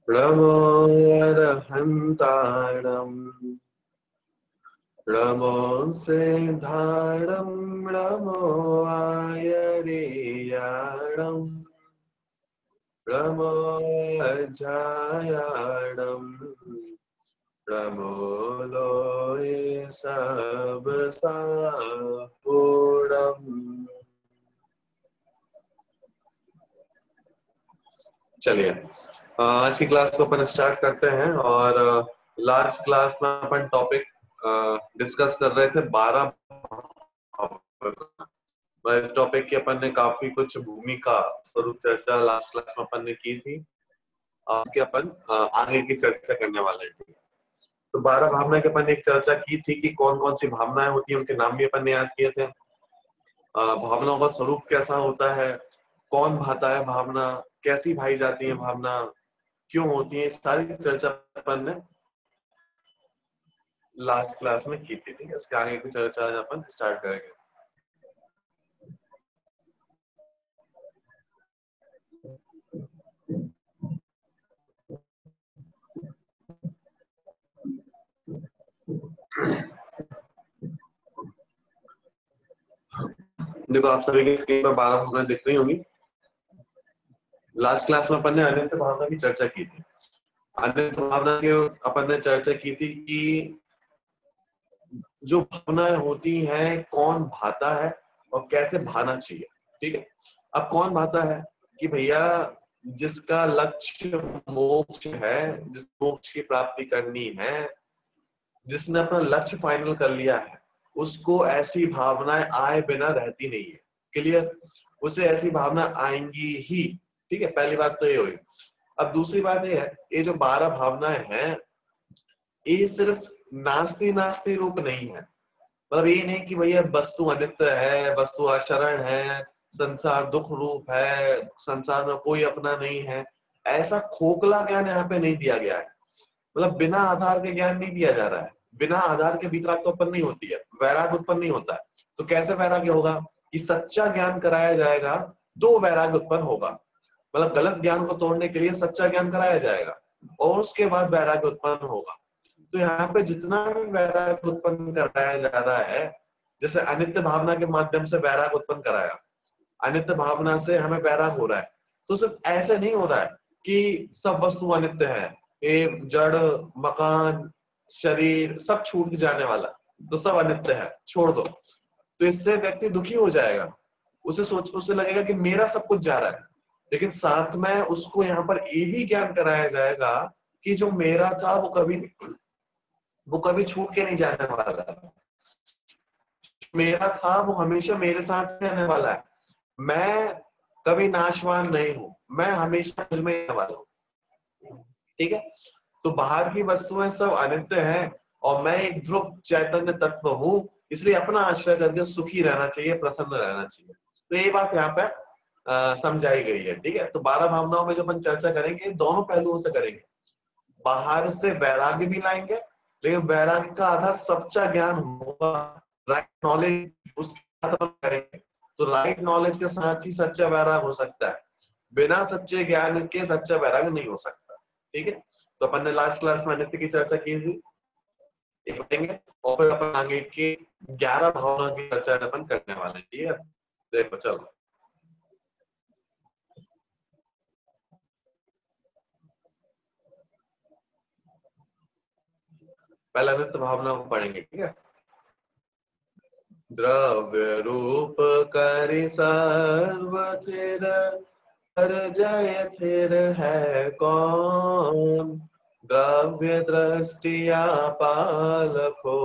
नमो अरहन्ताणम् नमो सिद्धाणम् नमो आयर्याणम् नमो अजायाणम् नमो लोये सबसापूर्णम्। चलिए आज की क्लास को अपन स्टार्ट करते हैं। और लास्ट क्लास में अपन टॉपिक डिस्कस कर रहे थे 12 इस टॉपिक की अपन ने काफी कुछ भूमिका स्वरूप चर्चा लास्ट क्लास में अपन ने की थी। आज के अपन आगे की चर्चा करने वाले हैं। तो 12 भावना की अपन ने एक चर्चा की थी कि कौन कौन सी भावनाएं होती हैं, उनके नाम भी अपन ने याद किए थे। भावनाओं का स्वरूप कैसा होता है, कौन भाता है भावना, कैसी भाई जाती है भावना, क्यों होती है, सारी चर्चा अपन ने लास्ट क्लास में की थी। ठीक है, इसके आगे की चर्चा आज अपन स्टार्ट करेंगे। देखो आप सभी की स्क्रीन पर 12 भावनाएं दिख रही होंगी। लास्ट क्लास में अपन ने अनित्य भावना की चर्चा की थी। अनित्य भावना की अपन ने चर्चा की थी कि जो भावनाएं होती हैं कौन भाता है और कैसे भाना चाहिए। ठीक है, अब कौन भाता है कि भैया जिसका लक्ष्य मोक्ष है, जिस मोक्ष की प्राप्ति करनी है, जिसने अपना लक्ष्य फाइनल कर लिया है, उसको ऐसी भावनाएं आए बिना रहती नहीं है। क्लियर, उसे ऐसी भावना आएंगी ही। ठीक है, पहली बात तो ये हुई। अब दूसरी बात ये है, ये जो 12 भावनाएं हैं ये सिर्फ नास्ती नास्ती रूप नहीं है। मतलब ये नहीं कि भैया वस्तु अनित्य है, वस्तु अशरण है, संसार दुख रूप है, संसार में कोई अपना नहीं है, ऐसा खोखला ज्ञान यहाँ पे नहीं दिया गया है। मतलब बिना आधार के ज्ञान नहीं दिया जा रहा है। बिना आधार के वितराग तो उत्पन्न नहीं होती है, वैराग उत्पन्न नहीं होता है। तो कैसे वैराग्य होगा कि सच्चा ज्ञान कराया जाएगा तो वैराग्य उत्पन्न होगा। मतलब गलत ज्ञान को तोड़ने के लिए सच्चा ज्ञान कराया जाएगा और उसके बाद वैराग्य उत्पन्न होगा। तो यहाँ पे जितना भी वैराग्य उत्पन्न कराया जा रहा है, जैसे अनित्य भावना के माध्यम से वैराग्य उत्पन्न कराया, अनित्य भावना से हमें वैराग हो रहा है, तो सिर्फ ऐसे नहीं हो रहा है कि सब वस्तु अनित्य है, ये जड़ मकान शरीर सब छूट जाने वाला, तो सब अनित्य है छोड़ दो। तो इससे व्यक्ति दुखी हो जाएगा, उसे लगेगा कि मेरा सब कुछ जा रहा है। लेकिन साथ में उसको यहाँ पर ये भी ज्ञान कराया जाएगा कि जो मेरा था वो कभी छूट के नहीं जाने वाला, मेरा था वो हमेशा मेरे साथ रहने वाला है। मैं कभी नाशवान नहीं हूं, मैं हमेशा मुझ में रहने वाला हूं। ठीक है, तो बाहर की वस्तुएं सब अनित्य हैं और मैं एक ध्रुव चैतन्य तत्व हूं, इसलिए अपना आश्रय करके सुखी रहना चाहिए, प्रसन्न रहना चाहिए। तो ये बात यहाँ पे समझाई गई है। ठीक है, तो 12 भावनाओं में जो अपन चर्चा करेंगे दोनों पहलुओं से करेंगे। बाहर से वैराग्य भी लाएंगे, लेकिन वैराग्य का आधार सच्चा ज्ञान होगा, राइट नॉलेज उसके साथ अपन करेंगे। तो राइट नॉलेज के साथ ही सच्चा वैराग हो सकता है, बिना सच्चे ज्ञान के सच्चा वैराग नहीं हो सकता। ठीक है, तो अपन ने लास्ट क्लास में नित्य की चर्चा की थी, करेंगे और फिर अपन आगे की 11 भावना की चर्चा अपन करने वाले हैं। ठीक है, देखो चलो पहला नित्य भावना को पढ़ेंगे। ठीक है, द्रव्य रूप करि सर्व थिर, पर जय थिर है कौन, द्रव्य दृष्टिया पालको,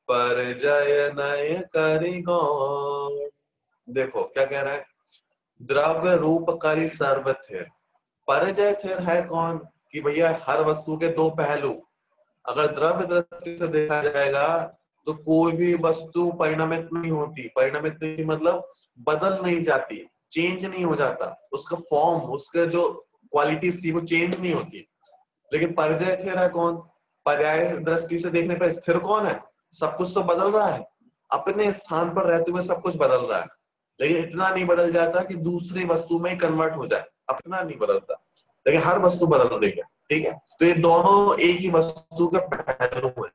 पर जय नय करि कौन। देखो क्या कह रहा है, द्रव्य रूप करि सर्व थिर, परिजय थिर है कौन, कि भैया हर वस्तु के दो पहलू। अगर द्रव्य दृष्टि से देखा जाएगा तो कोई भी वस्तु परिणामित नहीं होती। परिणामित नहीं मतलब बदल नहीं जाती, चेंज नहीं हो जाता, उसका फॉर्म उसका जो क्वालिटीज थी वो चेंज नहीं होती। लेकिन परिजय स्थिर है कौन, पर्याय दृष्टि से देखने पर स्थिर कौन है, सब कुछ तो बदल रहा है, अपने स्थान पर रहते हुए सब कुछ बदल रहा है, लेकिन इतना नहीं बदल जाता कि दूसरी वस्तु में कन्वर्ट हो जाए, अपना नहीं बदलता, लेकिन हर वस्तु बदल रही है। ठीक है, तो ये दोनों एक ही वस्तु के पहलू है।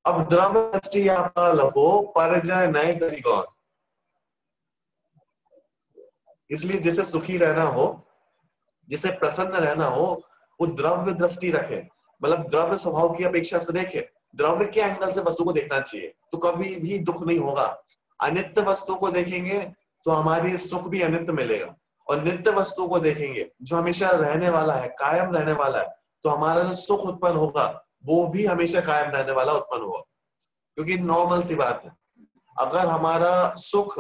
अब द्रव्य दृष्टि आप लगो परिजय नए करिगौर, इसलिए जिसे सुखी रहना हो, जिसे प्रसन्न रहना हो, वो द्रव्य दृष्टि रखे, मतलब द्रव्य स्वभाव की अपेक्षा से देखे, द्रव्य के एंगल से वस्तु को देखना चाहिए, तो कभी भी दुख नहीं होगा। अनित्य वस्तु को देखेंगे तो हमारी सुख भी अनित्य मिलेगा, और नित्य वस्तु को देखेंगे जो हमेशा रहने वाला है, कायम रहने वाला है, तो हमारा जो सुख उत्पन्न होगा वो भी हमेशा कायम रहने वाला उत्पन्न होगा। क्योंकि नॉर्मल सी बात है, अगर हमारा सुख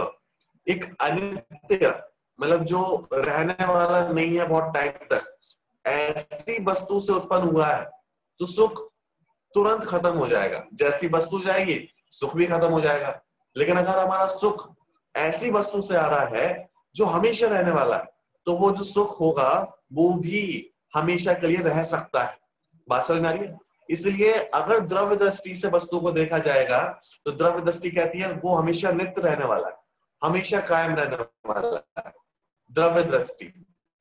एक अनित्य, मतलब जो रहने वाला नहीं है बहुत टाइम तक, ऐसी वस्तु से उत्पन्न हुआ है, तो सुख तुरंत खत्म हो जाएगा। जैसी वस्तु जाएगी सुख भी खत्म हो जाएगा। लेकिन अगर हमारा सुख ऐसी वस्तु से आ रहा है जो हमेशा रहने वाला है, तो वो जो सुख होगा वो भी हमेशा के लिए रह सकता है। बात समझ में आ रही है? इसलिए अगर द्रव्य दृष्टि से वस्तु को देखा जाएगा तो द्रव्य दृष्टि कहती है वो हमेशा नित्य रहने वाला है, हमेशा कायम रहने वाला है, द्रव्य दृष्टि।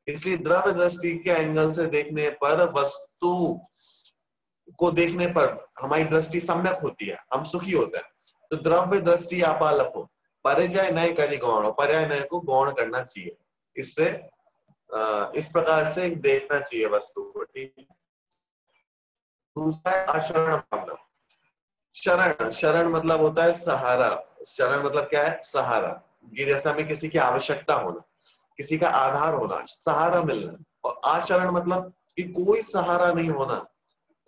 इसलिए द्रव्य दृष्टि के एंगल से देखने पर, वस्तु को देखने पर हमारी दृष्टि सम्यक होती है, हम सुखी होते हैं। तो द्रव्य दृष्टि आपालक हो, परिजय नय करि गौण, पर्याय नय को गौण करना चाहिए। इससे इस प्रकार से देखना चाहिए वस्तु को। ठीक है, दूसरा है अशरण भावना। शरण, शरण मतलब होता है सहारा। शरण मतलब क्या है? सहारा। कि जैसे हमें किसी की आवश्यकता होना, किसी का आधार होना, सहारा मिलना। और आशरण मतलब कि कोई सहारा नहीं होना,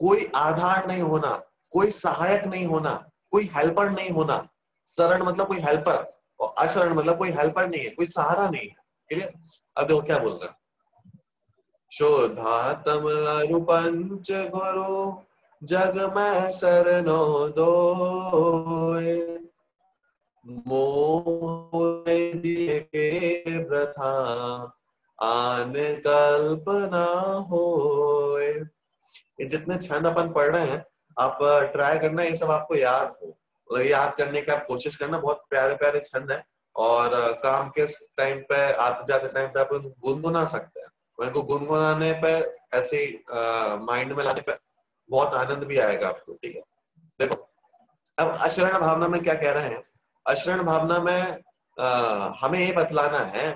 कोई आधार नहीं होना, कोई सहायक नहीं होना, कोई हेल्पर नहीं होना। शरण मतलब कोई हेल्पर, और अशरण मतलब कोई हेल्पर नहीं है, कोई सहारा नहीं है। क्लियर? अब देखो क्या बोल रहा है, शोधातम पंच गुरु जग में शरणो दोए, मोह दिए के प्रथा आन कल्पना होए। ये जितने छंद अपन पढ़ रहे हैं, आप ट्राई करना ये सब आपको याद हो, मतलब याद करने की आप कोशिश करना। बहुत प्यारे प्यारे छंद है, और काम के टाइम पे, आते जाते टाइम पे आप गुनगुना सकते हैं। उनको गुनगुनाने पे, ऐसे माइंड में लाने पे बहुत आनंद भी आएगा आपको। ठीक है, देखो अब अशरण भावना में क्या कह रहे हैं। अशरण भावना में हमें ये बतलाना है,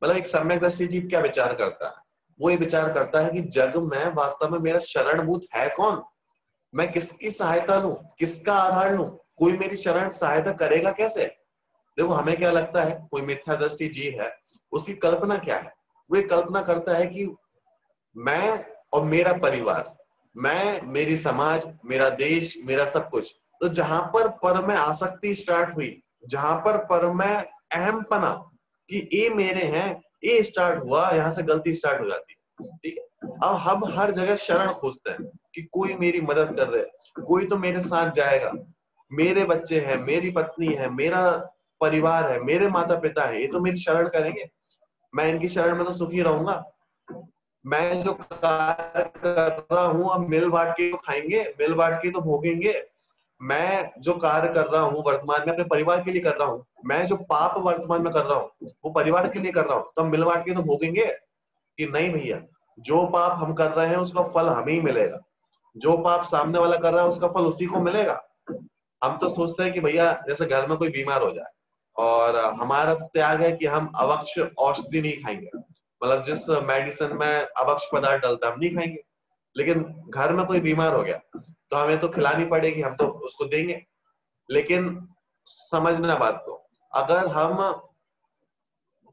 मतलब एक सम्यक दृष्टि जीव क्या विचार करता है। वो ये विचार करता है कि जग में वास्तव में मेरा शरणभूत है कौन, मैं किसकी सहायता लूं, किसका आधार लूं, कोई मेरी शरण सहायता करेगा कैसे। देखो हमें क्या लगता है, कोई मिथ्या दृष्टि जीव है, उसकी कल्पना क्या है, वो ये कल्पना करता है कि मैं और मेरा परिवार, मैं, मेरी समाज, मेरा देश, मेरा सब कुछ। तो जहां पर में आसक्ति स्टार्ट हुई, जहां पर में अहम पना कि ये मेरे हैं, ये स्टार्ट हुआ, यहां से गलती स्टार्ट हो जाती है। ठीक है, अब हम हर जगह शरण खोजते हैं कि कोई मेरी मदद कर दे, कोई तो मेरे साथ जाएगा, मेरे बच्चे हैं, मेरी पत्नी है, मेरा परिवार है, मेरे माता पिता है, ये तो मेरी शरण करेंगे, मैं इनकी शरण में तो सुखी रहूंगा। मैं जो कार्य कर रहा हूँ अब मिल बांट के तो खाएंगे, मिल बांट के तो भोगेंगे। मैं जो कार्य कर रहा हूँ वर्तमान में अपने परिवार के लिए कर रहा हूँ, मैं जो पाप वर्तमान में कर रहा हूँ वो परिवार के लिए कर रहा हूँ, तो हम मिल बांट के तो भोगेंगे। कि नहीं भैया, जो पाप हम कर रहे हैं उसका फल हमें ही मिलेगा, जो पाप सामने वाला कर रहा है उसका फल उसी को मिलेगा। हम तो सोचते हैं कि भैया जैसे घर में कोई बीमार हो जाए, और हमारा तो त्याग है कि हम अवक्ष औषधि नहीं खाएंगे, मतलब जिस मेडिसिन में अवक्ष पदार्थ डलता है हम नहीं खाएंगे। लेकिन घर में कोई बीमार हो गया तो हमें तो खिलानी पड़ेगी, हम तो उसको देंगे। लेकिन समझना बात को, अगर हम,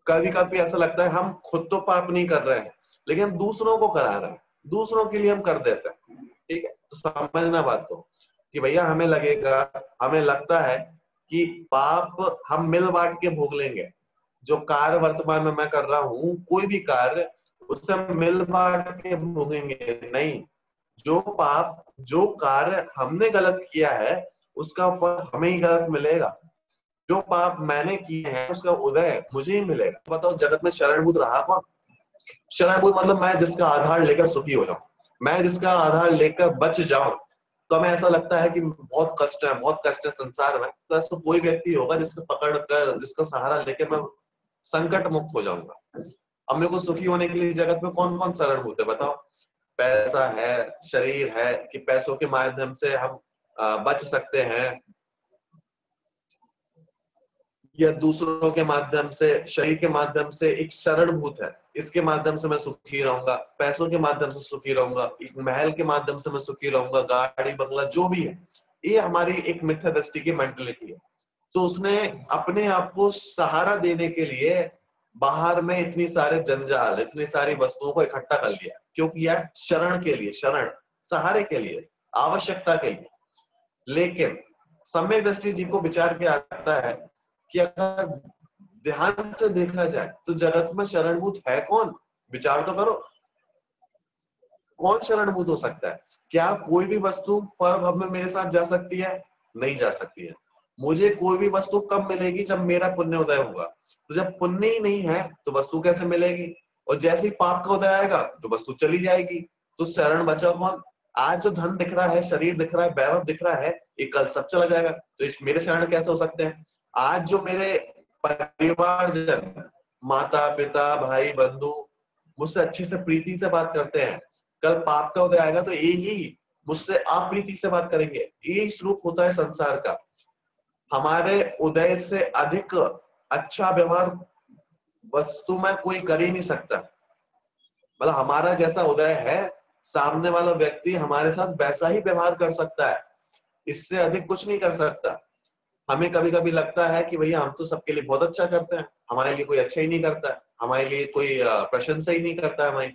कभी कभी ऐसा लगता है हम खुद तो पाप नहीं कर रहे हैं लेकिन हम दूसरों को करा रहे हैं, दूसरों के लिए हम कर देते हैं। ठीक है, तो समझना बात को कि भैया हमें लगेगा, हमें लगता है कि पाप हम मिल बांट के भोग लेंगे। जो कार्य वर्तमान में मैं कर रहा हूँ, कोई भी कार्य, उससे हम मिल बांट के भोगेंगे नहीं। जो पाप, जो कार्य हमने गलत किया है उसका फल हमें ही गलत मिलेगा, जो पाप मैंने किए हैं उसका उदय मुझे ही मिलेगा। बताओ जगत में शरणभूत रहा कौन? शरणभूत मतलब मैं जिसका आधार लेकर सुखी हो जाऊं, मैं जिसका आधार लेकर बच जाऊं। तो हमें ऐसा लगता है कि बहुत कष्ट है, बहुत कष्ट है संसार में, तो ऐसा कोई व्यक्ति होगा जिसको पकड़ कर, जिसका सहारा लेकर मैं संकट मुक्त हो जाऊंगा। अब मेरे को सुखी होने के लिए जगत में कौन कौन शरण भूत है बताओ? पैसा है, शरीर है कि पैसों के माध्यम से हम बच सकते हैं, या दूसरों के माध्यम से, शरीर के माध्यम से एक शरण भूत है, इसके माध्यम से मैं सुखी रहूंगा, पैसों के माध्यम से सुखी रहूंगा, एक महल के माध्यम से मैं सुखी रहूंगा, गाड़ी बंगला जो भी है, ये हमारी एक मिथ्या दृष्टि की मेंटेलिटी है। तो उसने अपने आप को सहारा देने के लिए बाहर में इतनी सारे जंजाल, इतनी सारी वस्तुओं को इकट्ठा कर लिया। क्यों किया? शरण के लिए, शरण, सहारे के लिए, आवश्यकता के लिए। लेकिन सम्यक दृष्टि जी को विचार किया आता है कि अगर ध्यान से देखा जाए तो जगत में शरणभूत है कौन? विचार तो करो, कौन शरणभूत हो सकता है? क्या कोई भी वस्तु पर भव में मेरे साथ जा सकती है? नहीं जा सकती है। मुझे कोई भी वस्तु कब मिलेगी? जब मेरा पुण्य उदय होगा। तो जब पुण्य ही नहीं है तो वस्तु कैसे मिलेगी? और जैसे ही पाप का उदय आएगा तो वस्तु चली जाएगी। तो शरण बचा कौन? आज जो धन दिख रहा है, शरीर दिख रहा है, वैभव दिख रहा है, ये कल सब चला जाएगा। तो इस मेरे शरण कैसे हो सकते हैं? आज जो मेरे परिवारजन, माता पिता भाई बंधु मुझसे अच्छे से प्रीति से बात करते हैं, कल पाप का उदय आएगा तो यही मुझसे अप्रीति से बात करेंगे। यही स्वरूप होता है संसार का। हमारे उदय से अधिक अच्छा व्यवहार वस्तु में कोई कर ही नहीं सकता। मतलब हमारा जैसा उदय है, सामने वाला व्यक्ति हमारे साथ वैसा ही व्यवहार कर सकता है, इससे अधिक कुछ नहीं कर सकता। हमें कभी कभी लगता है कि भैया हम तो सबके लिए बहुत अच्छा करते हैं, हमारे लिए कोई अच्छा ही नहीं करता है, हमारे लिए कोई प्रशंसा ही नहीं करता है हमारी।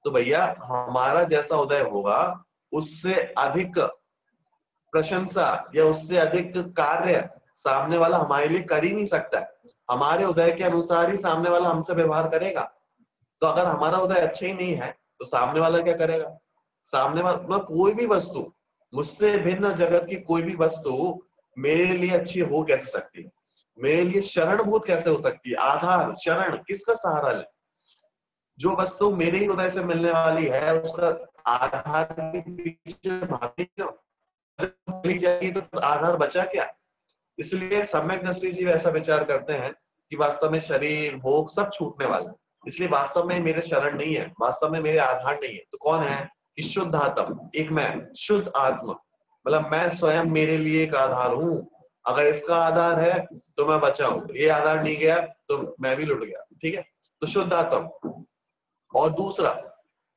तो भैया हमारा जैसा उदय होगा उससे अधिक प्रशंसा या उससे अधिक कार्य सामने वाला हमारे लिए कर ही नहीं सकता है। हमारे उदय के अनुसार ही सामने वाला हमसे व्यवहार करेगा। तो अगर हमारा उदय अच्छा ही नहीं है तो सामने वाला क्या करेगा? सामने वाला मतलब कोई भी वस्तु, मुझसे भिन्न जगत की कोई भी वस्तु मेरे लिए अच्छी हो कैसे सकती है? मेरे लिए शरणभूत कैसे हो सकती है? आधार, शरण, किसका सहारा ले? जो वस्तु मेरे ही उदय से मिलने वाली है उसका आधार के पीछे भागने क्यों? जब मिल जाएगी तो आधार बचा क्या? इसलिए सम्यक दृष्टि जी ऐसा विचार करते हैं कि वास्तव में शरीर भोग सब छूटने वाला है, इसलिए वास्तव में मेरे शरण नहीं है, वास्तव में मेरे आधार नहीं है। तो कौन है? कि शुद्ध आत्म, एक मैं, शुद्ध आत्मा। मतलब मैं स्वयं मेरे लिए एक आधार हूं। अगर इसका आधार है तो मैं बचा हूं, ये आधार नहीं गया तो मैं भी लुट गया। ठीक है? तो शुद्ध आत्म। और दूसरा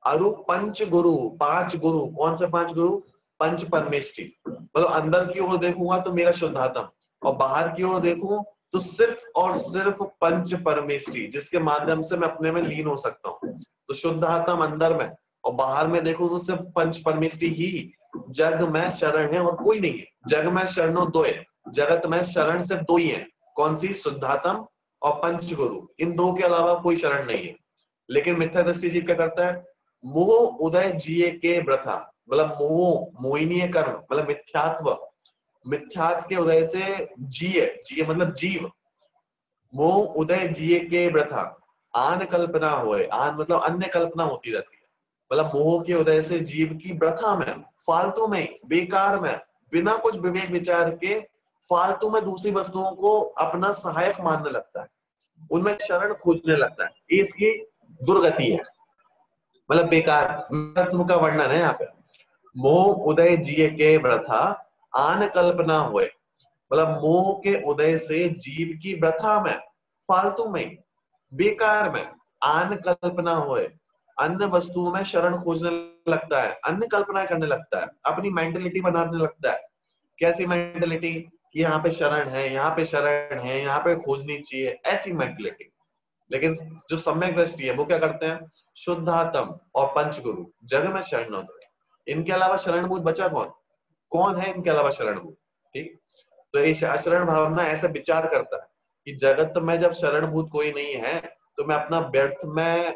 अरु पंच गुरु, पांच गुरु। कौन से पांच गुरु? पंच परमेष्टि। मतलब अंदर की ओर देखूंगा तो मेरा शुद्धात्म, और बाहर की ओर देखूं तो सिर्फ और सिर्फ पंच परमेष्टि, जिसके माध्यम से मैं अपने में लीन हो सकता हूँ। तो शुद्धात्म अंदर में, और बाहर में देखूं तो सिर्फ पंच परमेष्टि ही जग में शरण है और कोई नहीं है। जग में शरणों दो है, जगत में शरण सिर्फ दो ही है। कौन सी? शुद्धात्म और पंच गुरु। इन दो के अलावा कोई शरण नहीं है। लेकिन मिथ्या दृष्टि जीव क्या करता है? मोह उदय जिए के व्रथा, मतलब मोह, मोहिनीय कर्म, मतलब मिथ्यात्व, मिथ्यात्व के उदय से जिए, जिए मतलब जीव, मोह उदय जिए के व्रथा, आन कल्पना होए, आन मतलब अन्य कल्पना होती रहती है। मतलब मोह के उदय से जीव की व्रथा में, फालतू में, बेकार में, बिना कुछ विवेक विचार के फालतू में दूसरी वस्तुओं को अपना सहायक मानने लगता है, उनमें शरण खोजने लगता है। ये इसकी दुर्गति है, मतलब बेकार का वर्णन है यहाँ पे। मोह उदय जिए के व्रथा आन कल्पना हुए, मतलब मोह के उदय से जीव की व्रथा में, फालतू में, बेकार में, आन कल्पना हुए, अन्य वस्तुओं में शरण खोजने लगता है, अन्य कल्पना करने लगता है, अपनी मेंटेलिटी बनाने लगता है। कैसी मेंटेलिटी? कि यहाँ पे शरण है, यहाँ पे शरण है, यहाँ पे खोजनी चाहिए, ऐसी मेंटेलिटी। लेकिन जो सम्यक दृष्टि है वो क्या करते हैं? शुद्धात्म और पंचगुरु, जग में शरण हो। इनके अलावा शरणभूत बचा कौन? कौन है इनके अलावा शरणभूत? ठीक। तो ये अशरण भावना ऐसा विचार करता है कि जगत में जब शरणभूत कोई नहीं है तो मैं अपना व्यर्थ में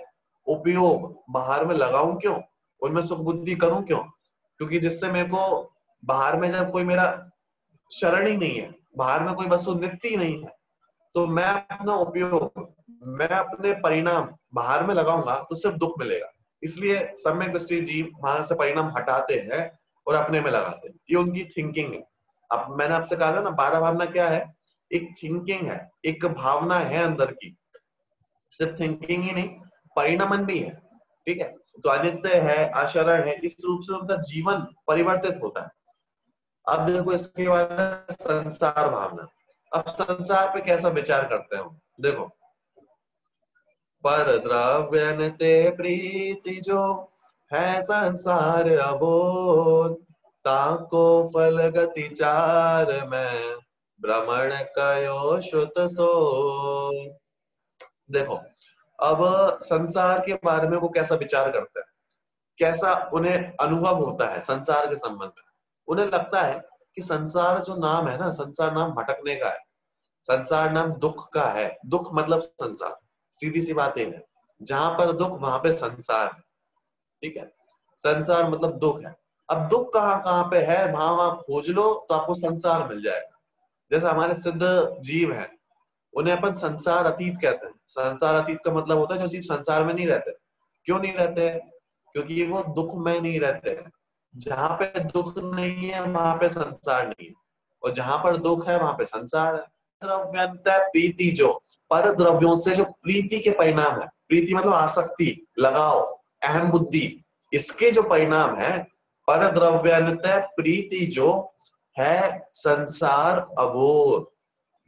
उपयोग बाहर में लगाऊं क्यों? उनमें सुख बुद्धि करूं क्यों? क्योंकि जिससे मेरे को बाहर में जब कोई मेरा शरण ही नहीं है, बाहर में कोई वस्तु नित्य ही नहीं है, तो मैं अपना उपयोग, मैं अपने परिणाम बाहर में लगाऊंगा तो सिर्फ दुख मिलेगा। इसलिए सम्यक दृष्टि जीव वहां से परिणाम हटाते हैं और अपने में लगाते हैं। ये उनकी थिंकिंग है। अब मैंने आपसे कहा था ना, 12 भावना क्या है? एक थिंकिंग है, एक भावना है अंदर की। सिर्फ थिंकिंग ही नहीं, परिणमन भी है। ठीक है, तो अनित्य है, आचरण है, इस रूप से उनका जीवन परिवर्तित होता है। अब देखो इसके बाद है संसार भावना। अब संसार पे कैसा विचार करते हैं हम, देखो, पर द्रव्य ते प्रीति जो है संसार अबोध, ताको फल गति चार में भ्रमण कयो श्रुत सो। देखो, अब संसार के बारे में वो कैसा विचार करते हैं, कैसा उन्हें अनुभव होता है संसार के संबंध में। उन्हें लगता है कि संसार जो नाम है ना, संसार नाम भटकने का है, संसार नाम दुख का है। दुख मतलब संसार, सीधी सी बात है, जहां पर दुख वहां पे संसार है। ठीक है, संसार मतलब दुख है। अब दुख कहाँ कहाँ पे है, वहां वहां खोज लो तो आपको संसार मिल जाएगा। जैसे हमारे सिद्ध जीव हैं, उन्हें अपन संसार अतीत कहते हैं। संसार अतीत का मतलब होता है जो जीव संसार में नहीं रहते। क्यों नहीं रहते? क्योंकि वो दुख में नहीं रहते। जहां पे दुख नहीं है वहां पे संसार नहीं है, और जहां पर दुख है वहां पे संसार है। द्रव्यंत प्रीति जो, पर द्रव्यों से जो प्रीति के परिणाम है, प्रीति मतलब आसक्ति, लगाव, अहम बुद्धि, इसके जो परिणाम है, पर द्रव्यंत प्रीति जो है संसार अबोध,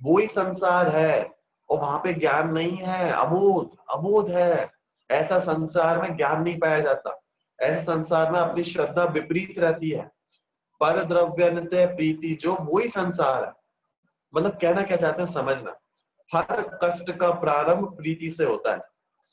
वो ही संसार है। और वहां पे ज्ञान नहीं है, अबोध, अबोध है। ऐसा संसार में ज्ञान नहीं पाया जाता। ऐसे संसार में अपनी श्रद्धा विपरीत रहती है। पर द्रव्यन्ते प्रीति जो, वो ही संसार है। मतलब कहना क्या चाहते हैं समझना, हर कष्ट का प्रारंभ प्रीति से होता है।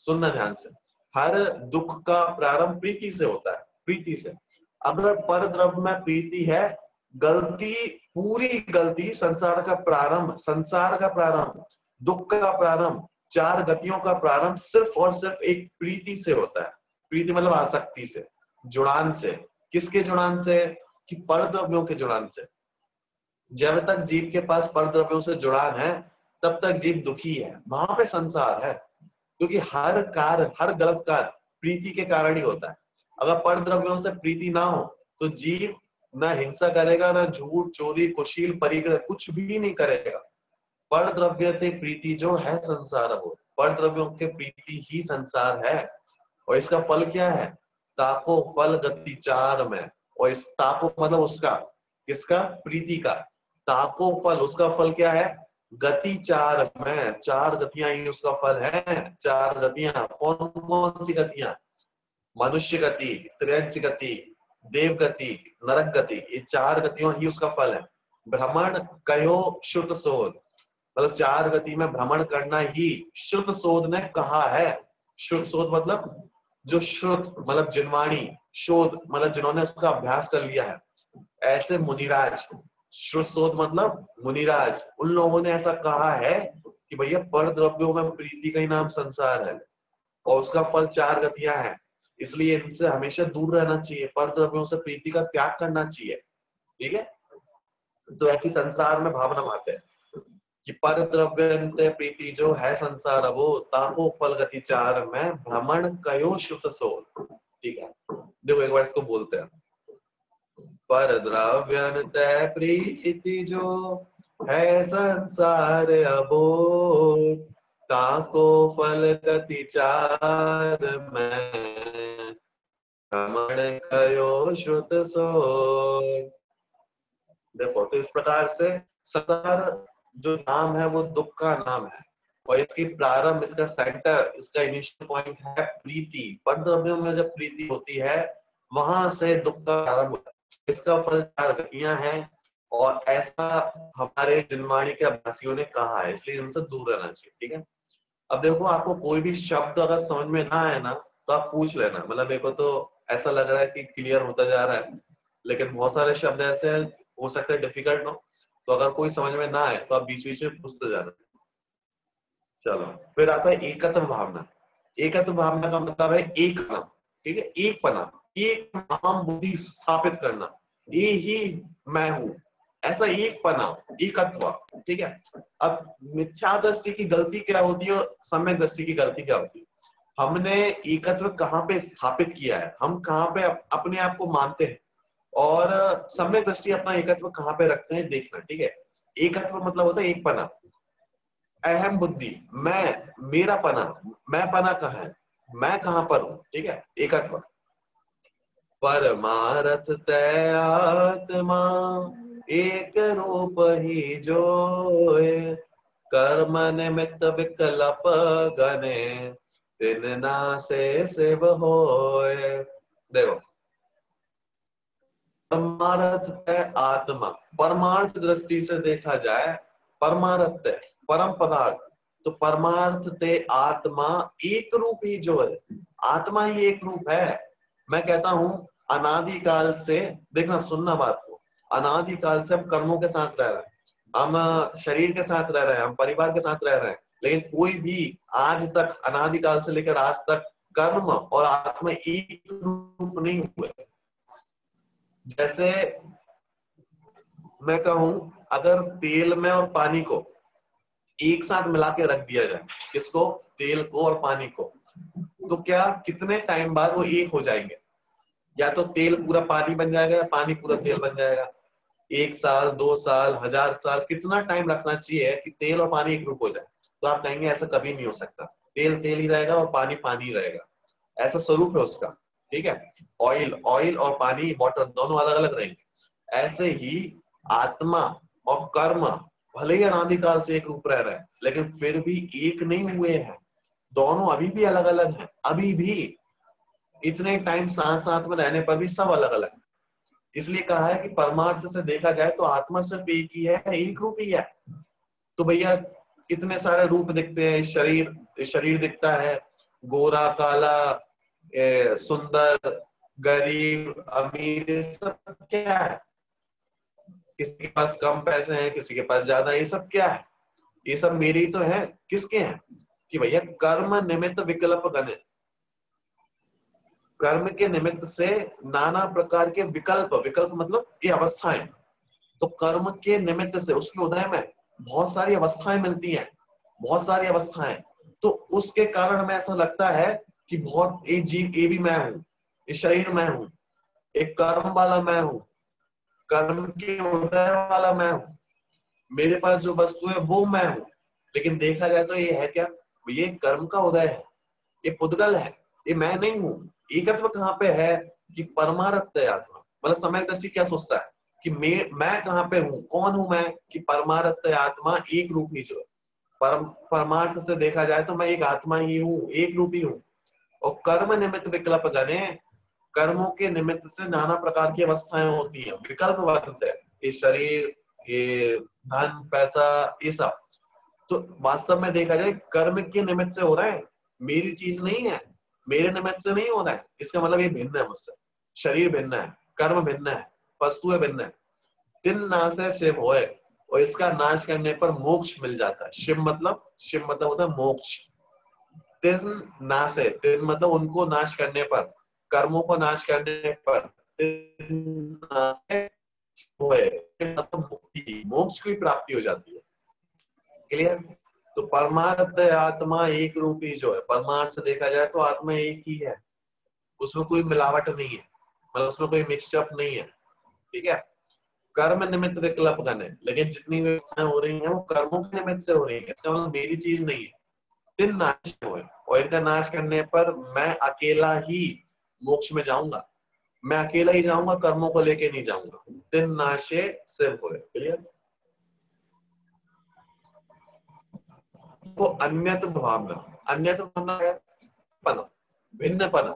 सुनना ध्यान से, हर दुख का प्रारंभ प्रीति से होता है, प्रीति से। अगर पर द्रव्य में प्रीति है, गलती, पूरी गलती, संसार का प्रारंभ, संसार का प्रारंभ, दुख का प्रारंभ, चार गतियों का प्रारंभ सिर्फ और सिर्फ एक प्रीति से होता है। प्रीति मतलब आसक्ति से, जुड़ान से। किसके जुड़ान से? कि पर द्रव्यों के जुड़ान से। जब तक जीव के पास पर द्रव्यों से जुड़ान है, तब तक जीव दुखी है, वहां पे संसार है। क्योंकि हर कार्य, हर गलत कार्य प्रीति के कारण ही होता है। अगर पर द्रव्यों से प्रीति ना हो तो जीव ना हिंसा करेगा, ना झूठ, चोरी, कुशील, परिग्रह, कुछ भी नहीं करेगा। पर द्रव्य से प्रीति जो है संसार हो, पर द्रव्यों के प्रीति ही संसार है। और इसका फल क्या है? ताको फल गति चार में। और इस ताको मतलब उसका, किसका? प्रीति का। ताको फल, उसका फल क्या है? गति चार में, चार गतियां ही उसका फल है। चार गतियां, कौन कौन सी गतियां? मनुष्य गति, त्र्यंच गति, देव गति, नरक गति, ये चार गतियों ही उसका फल है। भ्रमण कयो श्रुत शोध, मतलब चार गति में भ्रमण करना ही श्रुत शोध ने कहा है। श्रुत शोध मतलब जो श्रुत मतलब जिनवाणी, शोध मतलब जिन्होंने उसका अभ्यास कर लिया है, ऐसे मुनिराज। श्रुत शोध मतलब मुनिराज, उन लोगों ने ऐसा कहा है कि भैया पर द्रव्यों में प्रीति का ही नाम संसार है, और उसका फल चार गतियां हैं। इसलिए इनसे हमेशा दूर रहना चाहिए, पर द्रव्यों से प्रीति का त्याग करना चाहिए। ठीक है, तो ऐसी संसार में भावना मानते हैं कि पर द्रव्य प्रीति जो है संसार वो, तापो फल गति चार में भ्रमण कयो श्रुत सो। ठीक है, देखो एक बार इसको बोलते हैं। पर द्रव्य प्रीति जो है संसार अबोध, ताको फल गति चार में भ्रमण कयो श्रुत सो। देखो, तो इस प्रकार से संसार जो नाम है वो दुख का नाम है, और इसकी प्रारंभ, इसका सेंटर, इसका इनिशियल पॉइंट है प्रीति। पर द्रव्यों में जब प्रीति होती है वहां से दुख का प्रारंभ होता है। इसका फल चार गतियां हैं, और ऐसा हमारे जिनवाणी के अभ्यासियों ने कहा है, इसलिए इनसे दूर रहना चाहिए। ठीक है, अब देखो आपको कोई भी शब्द अगर समझ में ना आए ना तो आप पूछ लेना। मतलब मेरे को तो ऐसा लग रहा है कि क्लियर होता जा रहा है, लेकिन बहुत सारे शब्द ऐसे हो सकते हैं डिफिकल्ट हो, तो अगर कोई समझ में ना आए तो आप बीच बीच में पूछते जाना। चलो, फिर आता है एकत्व भावना। एकत्व भावना का मतलब है एक पना। ठीक है, एक पना, एक महान बुद्धि स्थापित करना, ये ही मैं हूं, ऐसा एक पना, एकत्व। ठीक है, अब मिथ्या दृष्टि की गलती क्या होती है और सम्यक दृष्टि की गलती क्या होती है? हमने एकत्व कहाँ पे स्थापित किया है, हम कहाँ पे अपने आप को मानते हैं, और सम्यक दृष्टि अपना एकत्व कहाँ पे रखते हैं देखना। ठीक है, एकत्व मतलब होता है एक पना। अहम बुद्धि, मेरा पना, मैं पना कहाँ है, मैं कहाँ पर हूं, ठीक है, एकत्व। परमारथ तय आत्मा एक रूप ही जोए, कर्म निमित्त विकल्प गने, तिन नासे शिव होए। देखो, परमार्थ है आत्मा, परमार्थ दृष्टि से देखा जाए, परमार्थ है परम पदार्थ, तो परमार्थ ते आत्मा एक रूप ही जो है, आत्मा ही एक रूप है। मैं कहता हूं अनादि काल से, देखना सुनना बात को, अनादि काल से हम कर्मों के साथ रह रहे हैं, हम शरीर के साथ रह रहे हैं, हम परिवार के साथ रह रहे हैं, लेकिन कोई भी आज तक, अनादि काल से लेकर आज तक, कर्म और आत्मा एक रूप नहीं हुए। जैसे मैं कहूं, अगर तेल में और पानी को एक साथ मिला के रख दिया जाए, किसको, तेल को और पानी को, तो क्या कितने टाइम बाद वो एक हो जाएंगे? या तो तेल पूरा पानी बन जाएगा या पानी पूरा तेल बन जाएगा। 1 साल, 2 साल, 1000 साल, कितना टाइम रखना चाहिए कि तेल और पानी एक रूप हो जाए? तो आप कहेंगे ऐसा कभी नहीं हो सकता, तेल तेल ही रहेगा और पानी पानी ही रहेगा, ऐसा स्वरूप है उसका, ठीक है। ऑयल ऑयल और पानी, वाटर, दोनों अलग अलग रहेंगे। ऐसे ही आत्मा और कर्म भले ही अनादिकाल से एक रूप रह रहे हैं, लेकिन फिर भी एक नहीं हुए हैं, दोनों अभी भी अलग अलग हैं, अभी भी इतने टाइम साथ साथ में रहने पर भी सब अलग अलग है। इसलिए कहा है कि परमार्थ से देखा जाए तो आत्मा सिर्फ एक ही है, एक रूप ही है। तो भैया इतने सारे रूप दिखते हैं, शरीर शरीर दिखता है, गोरा काला, सुंदर, गरीब, अमीर, ये सब क्या है? किसी के पास कम पैसे हैं, किसी के पास ज्यादा, ये सब क्या है? ये सब मेरे ही तो है, किसके हैं? कि भैया कर्म निमित्त विकल्प गणे, कर्म के निमित्त से नाना प्रकार के विकल्प, विकल्प मतलब ये अवस्थाएं, तो कर्म के निमित्त से उसके उदय में बहुत सारी अवस्थाएं मिलती हैं, बहुत सारी अवस्थाएं, तो उसके कारण हमें ऐसा लगता है कि बहुत, एक जीव, ये भी मैं हूं, इस शरीर में हूं, एक कर्म वाला मैं हूं, कर्म के उदय वाला मैं हूं, मेरे पास जो वस्तु है वो मैं हूं। लेकिन देखा जाए तो ये है क्या? ये कर्म का उदय है, ये पुद्गल है, ये मैं नहीं हूं। एकत्व कहाँ पे है? कि परमारथ आत्मा, मतलब समय दृष्टि क्या सोचता है कि मैं कहाँ पे हूँ, कौन हूं मैं? कि परमारथ आत्मा एक रूप ही जो है, परमार्थ से देखा जाए तो मैं एक आत्मा ही हूँ, एक रूप ही हूँ। और कर्म निमित्त विकल्प गणे, कर्मों के निमित्त से नाना प्रकार की अवस्थाएं होती हैं, विकल्प बनते हैं, ये शरीर, ये धन पैसा, ये सब। तो वास्तव में देखा जाए कर्म के निमित्त से हो रहा है, मेरी चीज नहीं है, मेरे निमित्त से नहीं हो रहा है। इसका मतलब ये भिन्न है मुझसे, शरीर भिन्न है, कर्म भिन्न है, वस्तुएं भिन्न है। तिन नाश है शिव होए, और इसका नाश करने पर मोक्ष मिल जाता है। शिव मतलब होता है मोक्ष। तिन नाश है, तिन मतलब उनको नाश करने पर, कर्मों को नाश करने पर, तिन नाश है होए, मतलब मुक्ति, मोक्ष की प्राप्ति हो जाती है। क्लियर? तो परमार्थ आत्मा एक रूप ही जो है, परमार्थ से देखा जाए तो आत्मा एक ही है, उसमें कोई मिलावट नहीं है, मतलब उसमें कोई मिक्सअप नहीं है, ठीक है। कर्म निमित्त विकल्प गण है, लेकिन जितनी व्यवस्थाएं हो रही हैं वो कर्मों के निमित्त से हो रही है, इसका मतलब मेरी चीज नहीं है। तिन नाश हुए, और इनका नाश करने पर मैं अकेला ही मोक्ष में जाऊंगा, मैं अकेला ही जाऊंगा, कर्मों को लेके नहीं जाऊंगा। तिन नाशे सिर्फ हुए। क्लियर? तो अन्यत भावना, अन्यत भावना है पना, भिन्न पना।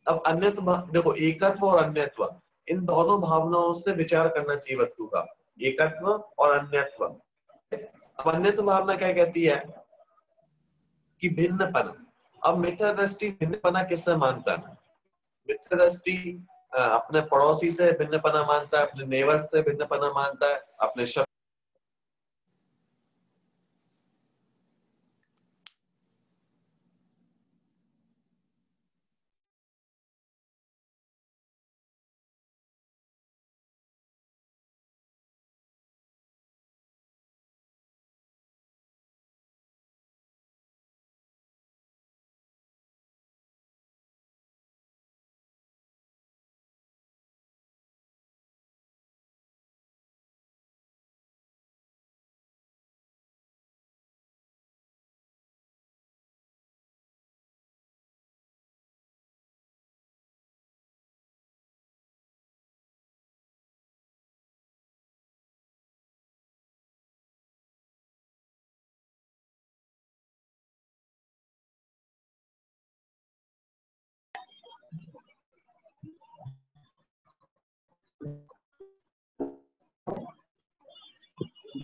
अब अन्यत्व देखो, एकत्व और अन्यत्व, इन दोनों भावनाओं से विचार करना चाहिए वस्तु का, एकत्व और अन्यत्व। अब अन्यत्व भावना क्या कहती है? कि भिन्नपना। अब मिथ्या दृष्टि भिन्नपना किससे मानता है? मिथ्या दृष्टि अपने पड़ोसी से भिन्नपना मानता है, अपने नेवर से भिन्नपना मानता है, अपने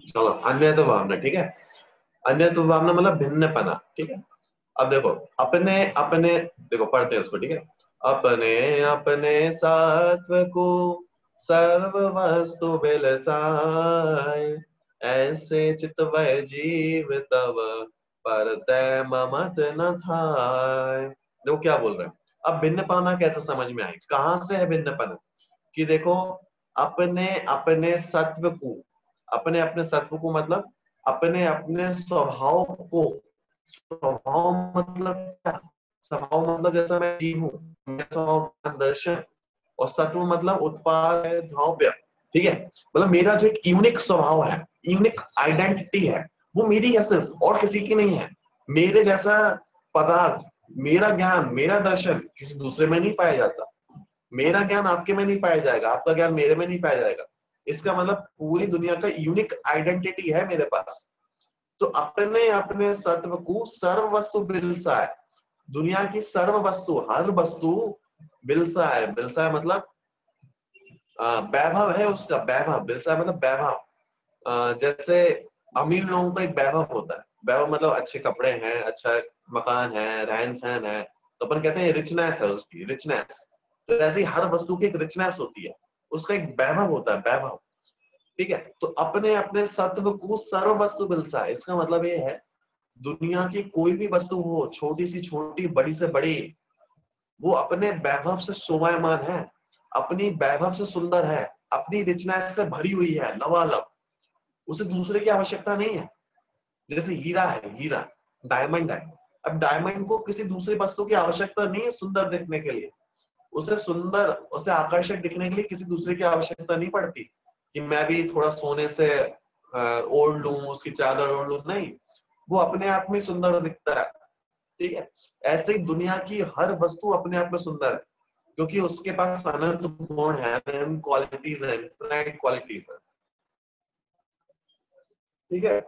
चलो अन्यत्व भावना, ठीक है। अन्यत्व भावना मतलब भिन्नपना, ठीक है। अब देखो, अपने अपने, देखो पढ़ते हैं इसको, ठीक है। अपने अपने सत्व को सर्व वस्तु बिलसाय, ऐसे चितवय जीव तब परतय ममत न थाय। देखो क्या बोल रहे हैं। अब भिन्नपना कैसे समझ में आए, कहां से है भिन्नपना, कि देखो अपने अपने सत्व को, अपने अपने सत्व को मतलब अपने अपने स्वभाव को, स्वभाव मतलब क्या, स्वभाव मतलब जैसा मैं जीव हूँ, मेरा स्वभाव दर्शन, और सत्व मतलब उत्पाद है, द्रव्य, ठीक है। मतलब मेरा जो एक यूनिक स्वभाव है, यूनिक आइडेंटिटी है, वो मेरी है सिर्फ, और किसी की नहीं है। मेरे जैसा पदार्थ, मेरा ज्ञान, मेरा दर्शन किसी दूसरे में नहीं पाया जाता। मेरा ज्ञान आपके में नहीं पाया जाएगा, आपका ज्ञान मेरे में नहीं पाया जाएगा। इसका मतलब पूरी दुनिया का यूनिक आइडेंटिटी है मेरे पास। तो अपने अपने सत्व को सर्व वस्तु बिलसा है, दुनिया की सर्व वस्तु, हर वस्तु बिलसा है। बिलसा है मतलब वैभव है उसका, वैभव, बिलसा है मतलब वैभव। जैसे अमीर लोगों का एक वैभव होता है, वैभव मतलब अच्छे कपड़े हैं, अच्छा मकान है, रहन सहन है, तो अपन कहते हैं रिचनेस है उसकी, रिचनेस। तो ऐसे ही हर वस्तु की एक रिचनेस होती है, उसका एक वैभव होता है, वैभव, ठीक है। तो अपने अपने सत्व को सर्व वस्तु बिलसा है, इसका मतलब ये है दुनिया की कोई भी वस्तु हो, छोटी सी छोटी, बड़ी से बड़ी, वो अपने वैभव से शोभायमान है, अपनी वैभव से सुंदर है, अपनी रिचनेस से भरी हुई है लबालब, उसे दूसरे की आवश्यकता नहीं है। जैसे हीरा है, हीरा, डायमंड है, अब डायमंड को किसी दूसरी वस्तु की आवश्यकता नहीं है सुंदर दिखने के लिए, उसे सुंदर, उसे आकर्षक दिखने के लिए किसी दूसरे की आवश्यकता नहीं पड़ती कि मैं भी थोड़ा सोने से ओढ़ लूं, उसकी चादर ओढ़ लूं, नहीं, वो अपने आप में सुंदर दिखता है, ठीक है। ऐसे ही दुनिया की हर वस्तु अपने आप में सुंदर है, क्योंकि उसके पास अनंत गुण है, अनंत क्वालिटीज है, इनफिनाइट क्वालिटीज है, ठीक है।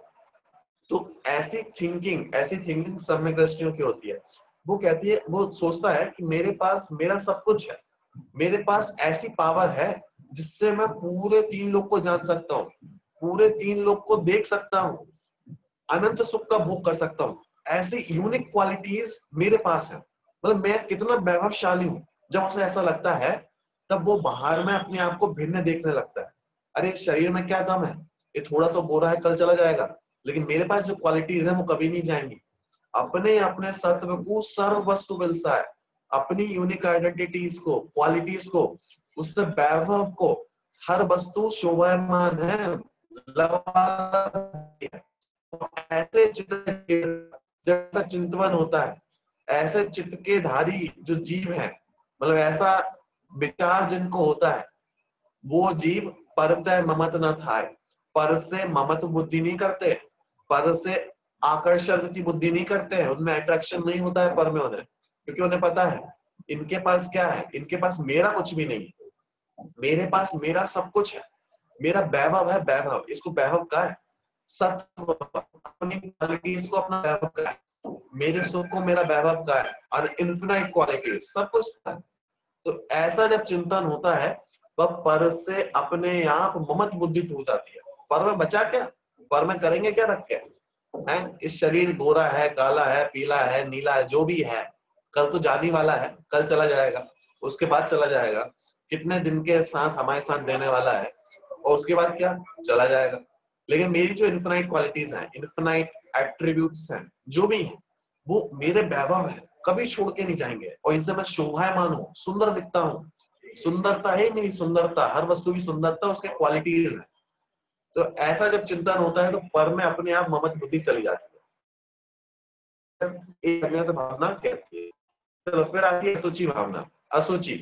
तो ऐसी थिंकिंग सम्यक दृष्टियों की होती है। वो कहती है, वो सोचता है कि मेरे पास मेरा सब कुछ है, मेरे पास ऐसी पावर है जिससे मैं पूरे 3 लोक को जान सकता हूँ, पूरे 3 लोक को देख सकता हूँ, अनंत सुख का भोग कर सकता हूँ। ऐसी यूनिक क्वालिटीज मेरे पास है, मतलब मैं कितना वैभवशाली हूँ। जब उसे ऐसा लगता है, तब वो बाहर में अपने आप को भिन्न देखने लगता है। अरे शरीर में क्या दम है, ये थोड़ा सा गोरा है, कल चला जाएगा, लेकिन मेरे पास जो क्वालिटीज है वो कभी नहीं जाएंगी। अपने अपने सत्व को सर्व वस्तु बिलसा है, अपनी यूनिक आइडेंटिटीज को, क्वालिटीज को, उससे वैभव को, हर वस्तु शोभायमान है, लबालब है। ऐसे चित्त जैसा चिंतवन होता है, ऐसे चित्त के धारी जो जीव है, मतलब ऐसा विचार जिनको होता है, वो जीव परतय ममत न थाय, पर से ममत बुद्धि नहीं करते, पर से आकर्षण की बुद्धि नहीं करते हैं, उनमें अट्रैक्शन नहीं होता है पर में उन्हें, क्योंकि उन्हें पता है इनके पास क्या है, इनके पास मेरा कुछ भी नहीं है, मेरे पास मेरा सब कुछ है, मेरा वैभव है, वैभव, इसको वैभव का है, सत्व, अपनी क्वालिटीज को अपना वैभव का है, मेरे सुख को मेरा वैभव का है, और इन्फिनाइट क्वालिटीज सब कुछ है। तो ऐसा जब चिंतन होता है, वह पर से अपने आप ममत बुद्धि टूट जाती है। पर में बचा क्या, पर में करेंगे क्या रख के, है इस शरीर गोरा है, काला है, पीला है, नीला है, जो भी है, कल तो जाने वाला है, कल चला जाएगा, उसके बाद चला जाएगा, कितने दिन के साथ हमारे साथ देने वाला है, और उसके बाद क्या, चला जाएगा। लेकिन मेरी जो इन्फिनाइट क्वालिटीज हैं, इन्फिनाइट एट्रीब्यूट्स हैं, जो भी हैं, वो मेरे वैभव है, कभी छोड़ के नहीं जाएंगे, और इनसे मैं शोभायमान हूँ, सुंदर दिखता हूँ। सुंदरता है मेरी सुंदरता, हर वस्तु की सुंदरता उसके क्वालिटीज है। तो ऐसा जब चिंतन होता है, तो पर में अपने आप ममत बुद्धि चली जाती है, एक अज्ञात भावना कहती है। तो फिर आती है असुचि भावना। असुचि,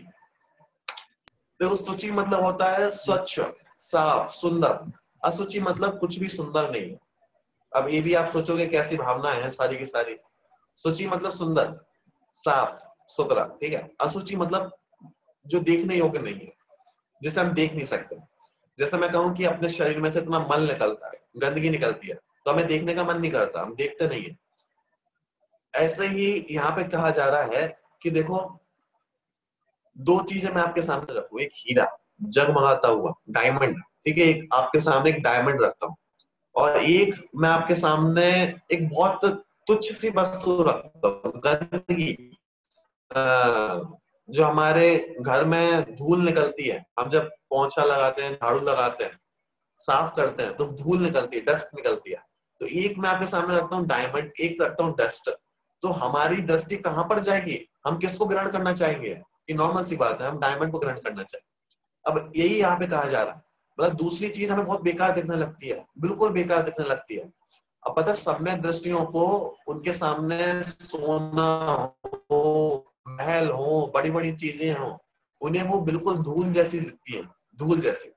देखो सुचि मतलब होता है स्वच्छ, साफ, सुंदर। असुचि मतलब कुछ भी सुंदर नहीं है। अब ये भी आप सोचोगे कैसी भावनाएं हैं सारी की सारी। सुचि मतलब सुंदर, साफ सुथरा, ठीक है। असुचि मतलब जो देखने योग्य नहीं है, जिसे हम देख नहीं सकते। जैसे मैं कहूँ कि अपने शरीर में से इतना मल निकलता है, गंदगी निकलती है, तो हमें देखने का मन नहीं करता, हम देखते नहीं है। ऐसे ही यहाँ पे कहा जा रहा है कि देखो, दो चीजें मैं आपके सामने रखूं, एक हीरा, जगमगाता हुआ डायमंड, ठीक है, एक आपके सामने एक डायमंड रखता हूँ, और एक मैं आपके सामने एक बहुत तुच्छ सी वस्तु रखता हूँ, गंदगी, जो हमारे घर में धूल निकलती है, हम जब पोंछा लगाते हैं, झाड़ू लगाते हैं, साफ करते हैं, तो धूल निकलती है, डस्ट निकलती है। तो एक मैं आपके सामने रखता हूँ डायमंड, एक रखता हूँ डस्ट। तो हमारी दृष्टि कहाँ पर जाएगी, हम किसको ग्रहण करना चाहेंगे? ये नॉर्मल सी बात है, हम डायमंड को ग्रहण करना चाहेंगे। अब यही यहाँ पे कहा जा रहा है, मतलब दूसरी चीज हमें बहुत बेकार दिखने लगती है, बिल्कुल बेकार दिखने लगती है। अब पता, सम्यक दृष्टियों को उनके सामने सोना हो, महल हो, बड़ी बड़ी चीजें हो, उन्हें वो बिल्कुल धूल जैसी दिखती है, धूल जैसी।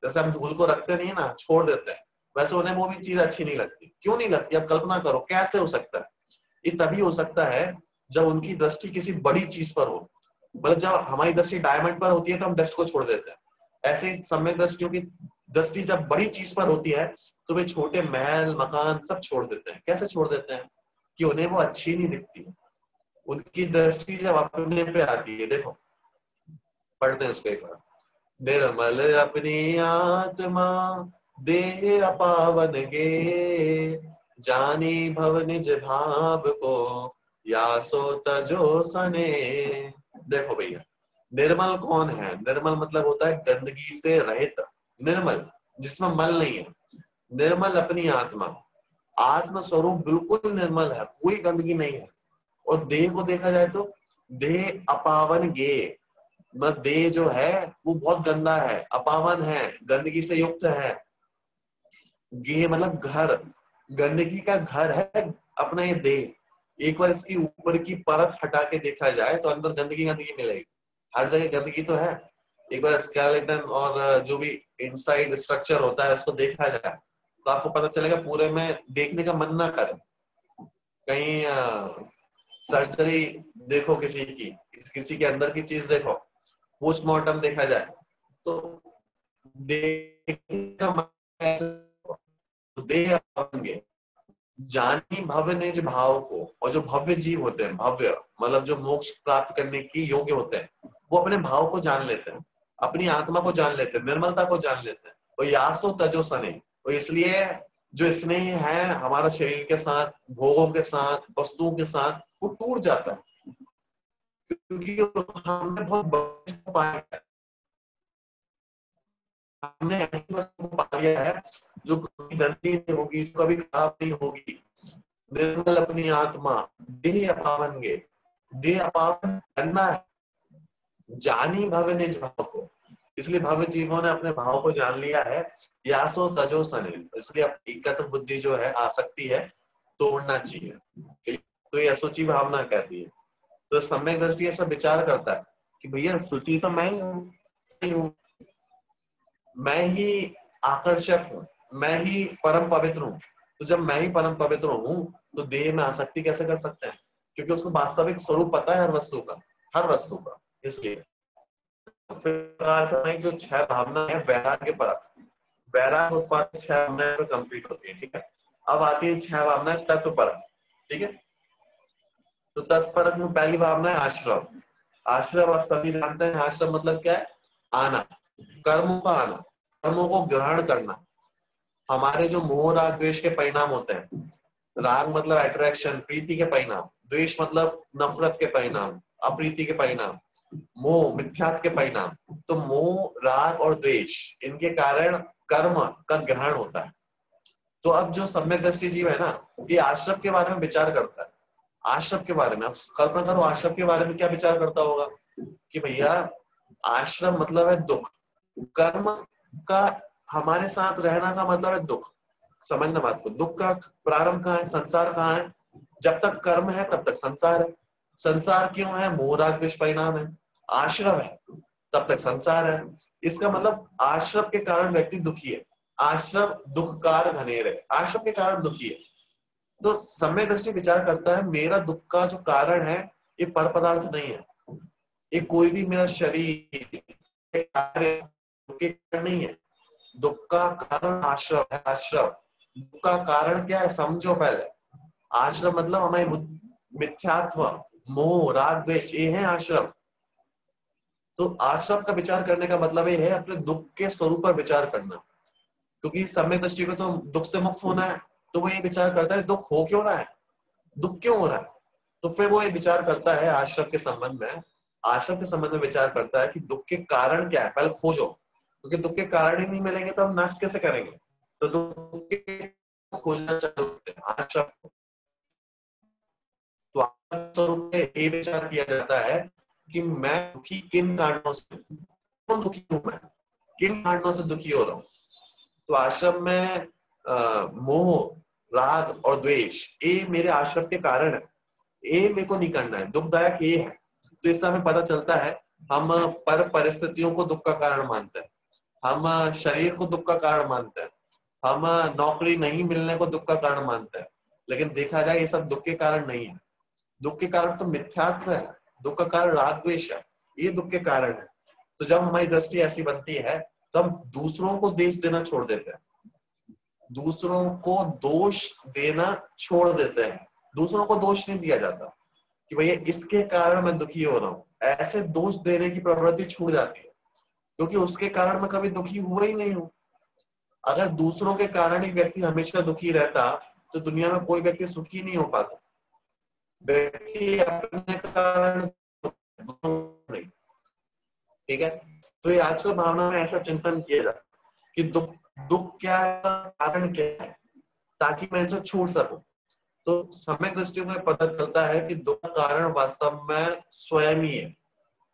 जैसे हम धूल को रखते नहीं ना, छोड़ देते हैं, वैसे उन्हें वो भी चीज अच्छी नहीं लगती। क्यों नहीं लगती? अब कल्पना करो कैसे हो सकता है। ये तभी हो सकता है जब उनकी दृष्टि किसी बड़ी चीज पर हो। मतलब जब हमारी दृष्टि डायमंड पर होती है तो हम डस्ट को छोड़ देते हैं, ऐसे ही सम्यक दृष्टियों की दृष्टि जब बड़ी चीज पर होती है तो वे छोटे महल मकान सब छोड़ देते हैं। कैसे छोड़ देते हैं? कि उन्हें वो अच्छी नहीं दिखती। उनकी दृष्टि जब अपने पे आती है, देखो पढ़ते हैं इसको एक बार। निर्मल अपनी आत्मा देह अपावन गे, जानी भव निज भाव को या सो तजो सने। देखो भैया, निर्मल कौन है? निर्मल मतलब होता है गंदगी से रहित, निर्मल जिसमें मल नहीं है। निर्मल अपनी आत्मा, आत्म स्वरूप बिल्कुल निर्मल है, कोई गंदगी नहीं है। और देह को देखा जाए तो देह अपावन गे, मतलब देह जो है वो बहुत गंदा है, अपावन है, गंदगी से युक्त है। गे मतलब घर, गंदगी का घर है अपना ये देह। एक बार इसकी ऊपर की परत हटा के देखा जाए तो अंदर गंदगी गंदगी मिलेगी, हर जगह गंदगी तो है। एक बार स्केलेटन और जो भी इनसाइड स्ट्रक्चर होता है उसको देखा जाए तो आपको पता चलेगा, पूरे में देखने का मन ना करे। कहीं सर्जरी देखो किसी की, किसी के अंदर की चीज देखो, पोस्टमार्टम देखा जाए तो देखने का मन ऐसे देह होंगे। जानी भव्य निज भाव को, और जो भव्य जीव होते हैं, भव्य मतलब जो मोक्ष प्राप्त करने की योग्य होते हैं, वो अपने भाव को जान लेते हैं, अपनी आत्मा को जान लेते हैं, निर्मलता को जान लेते हैं। और यासो तजो सने, और इसलिए जो स्नेह है हमारा शरीर के साथ, भोगों के साथ, वस्तुओं के साथ, वो टूट जाता है। क्योंकि हमने बहुत पाया है, हमने ऐसी वस्तु को पा लिया है जो कभी गंदी नहीं होगी, जो कभी खराब नहीं होगी। निर्मल अपनी आत्मा देह अपावन गे, देह अपावन करना है, जानी भव निज भाव को। इसलिए भव्य जीवों ने अपने भाव को जान लिया है। यासो तजो सने, इसलिए एकत्र बुद्धि जो है, आसक्ति है, तोड़ना चाहिए। तो ये असुचि भावना कहती है। तो सम्यक दृष्टि ऐसा विचार करता है कि भैया सुचि तो मैं ही हूँ, मैं ही आकर्षक हूँ, मैं ही परम पवित्र हूँ। तो जब मैं ही परम पवित्र हूँ तो देह में आसक्ति कैसे कर सकते हैं? क्योंकि उसको वास्तविक स्वरूप पता है हर वस्तु का, हर वस्तु का। इसलिए जो छह भावना है वैराग्य परक, वैराग्य उत्पाद छह भावनाएं पर कंप्लीट होती है। ठीक है, अब आती है छह भावनाएं तत्व परक। ठीक है, तो तत्परक में पहली भावना है आश्रम। आश्रम आप सभी जानते हैं, आश्रम मतलब क्या है? आना, कर्मों का आना, कर्मों को ग्रहण करना। हमारे जो मोह राग द्वेष के परिणाम होते हैं, राग मतलब अट्रैक्शन, प्रीति के परिणाम, द्वेष मतलब नफरत के परिणाम, अप्रीति के परिणाम, मोह मिथ्यात्व के परिणाम। तो मोह राग और द्वेष, इनके कारण कर्म का ग्रहण होता है। तो अब जो सम्यक दृष्टि जीव है ना, ये आश्रम के बारे में विचार करता है। आश्रम के बारे में आप कल्पना करो, आश्रम के बारे में क्या विचार करता होगा कि भैया आश्रम मतलब है दुख, कर्म का हमारे साथ रहना का मतलब है दुख। समझना बात को, दुख का प्रारंभ कहाँ है? संसार कहाँ है? जब तक कर्म है तब तक संसार है। संसार क्यों है? मोह राग द्वेष परिणाम है। आश्रम है तब तक संसार है। इसका मतलब आश्रम के कारण व्यक्ति दुखी है। आश्रम दुखकार घनेर है, आश्रम के कारण दुखी है। तो सम्यक दृष्टि विचार करता है, मेरा दुख का जो कारण है ये पर पदार्थ नहीं है, ये कोई भी मेरा शरीर कार्य के कारण नहीं है। दुख का कारण आश्रम है। आश्रम, दुख का कारण क्या है समझो पहले। आश्रम मतलब हमारी मिथ्यात्व, मोह राग द्वेष, ये है आश्रम। तो आश्रम का विचार करने का मतलब ये है अपने दुख के स्वरूप पर विचार करना, क्योंकि सम्यक दृष्टि को तो दुख से मुक्त होना है, तो वो ये विचार करता है दुख हो क्यों रहा है, दुख क्यों हो रहा है। तो फिर वो ये विचार करता है आश्रम के संबंध में, आश्रम के संबंध में विचार करता है कि दुख के कारण क्या है, पहले खोजो, क्योंकि दुख के कारण ही नहीं मिलेंगे तो हम नाश कैसे करेंगे। तो दुख के खोजना चालू करते हैं आश्रम। तो आश्रम स्वरूप में ये विचार किया जाता है कि मैं दुखी किन कारणों से, कौन दुखी हूं मैं, किन कारणों से दुखी हो रहा हूँ। तो आश्रम में मोह, राग और द्वेष, ये मेरे आश्रम के कारण है, ये मेरे को नहीं करना है, दुखदायक ये है। तो इससे हमें पता चलता है हम पर परिस्थितियों को दुख का कारण मानते हैं, हम शरीर को दुख का कारण मानते हैं, हम नौकरी नहीं मिलने को दुख का कारण मानते हैं, लेकिन देखा जाए ये सब दुख के कारण नहीं है। दुख के कारण तो मिथ्यात्व है, दुख का कारण राग द्वेष है, ये दुख के कारण है। तो जब हमारी दृष्टि ऐसी बनती है तो हम दूसरों को दोष देना छोड़ देते हैं, दूसरों को दोष देना छोड़ देते हैं। दूसरों को दोष नहीं दिया जाता कि भैया इसके कारण मैं दुखी हो रहा हूँ, ऐसे दोष देने की प्रवृत्ति छूट जाती है, क्योंकि उसके कारण मैं कभी दुखी हुआ ही नहीं हूँ। अगर दूसरों के कारण ही व्यक्ति हमेशा दुखी रहता तो दुनिया में कोई व्यक्ति सुखी नहीं हो पाता। व्यक्ति अपने कारण नहीं, ठीक है। तो ये आश्रम भावना में ऐसा चिंतन किया जाए कि दुख, दुख क्या है, कारण क्या है, ताकि मैं इसे छोड़ सकूं। तो सम्यक दृष्टि में पता चलता है कि दुख का कारण वास्तव में स्वयं ही है,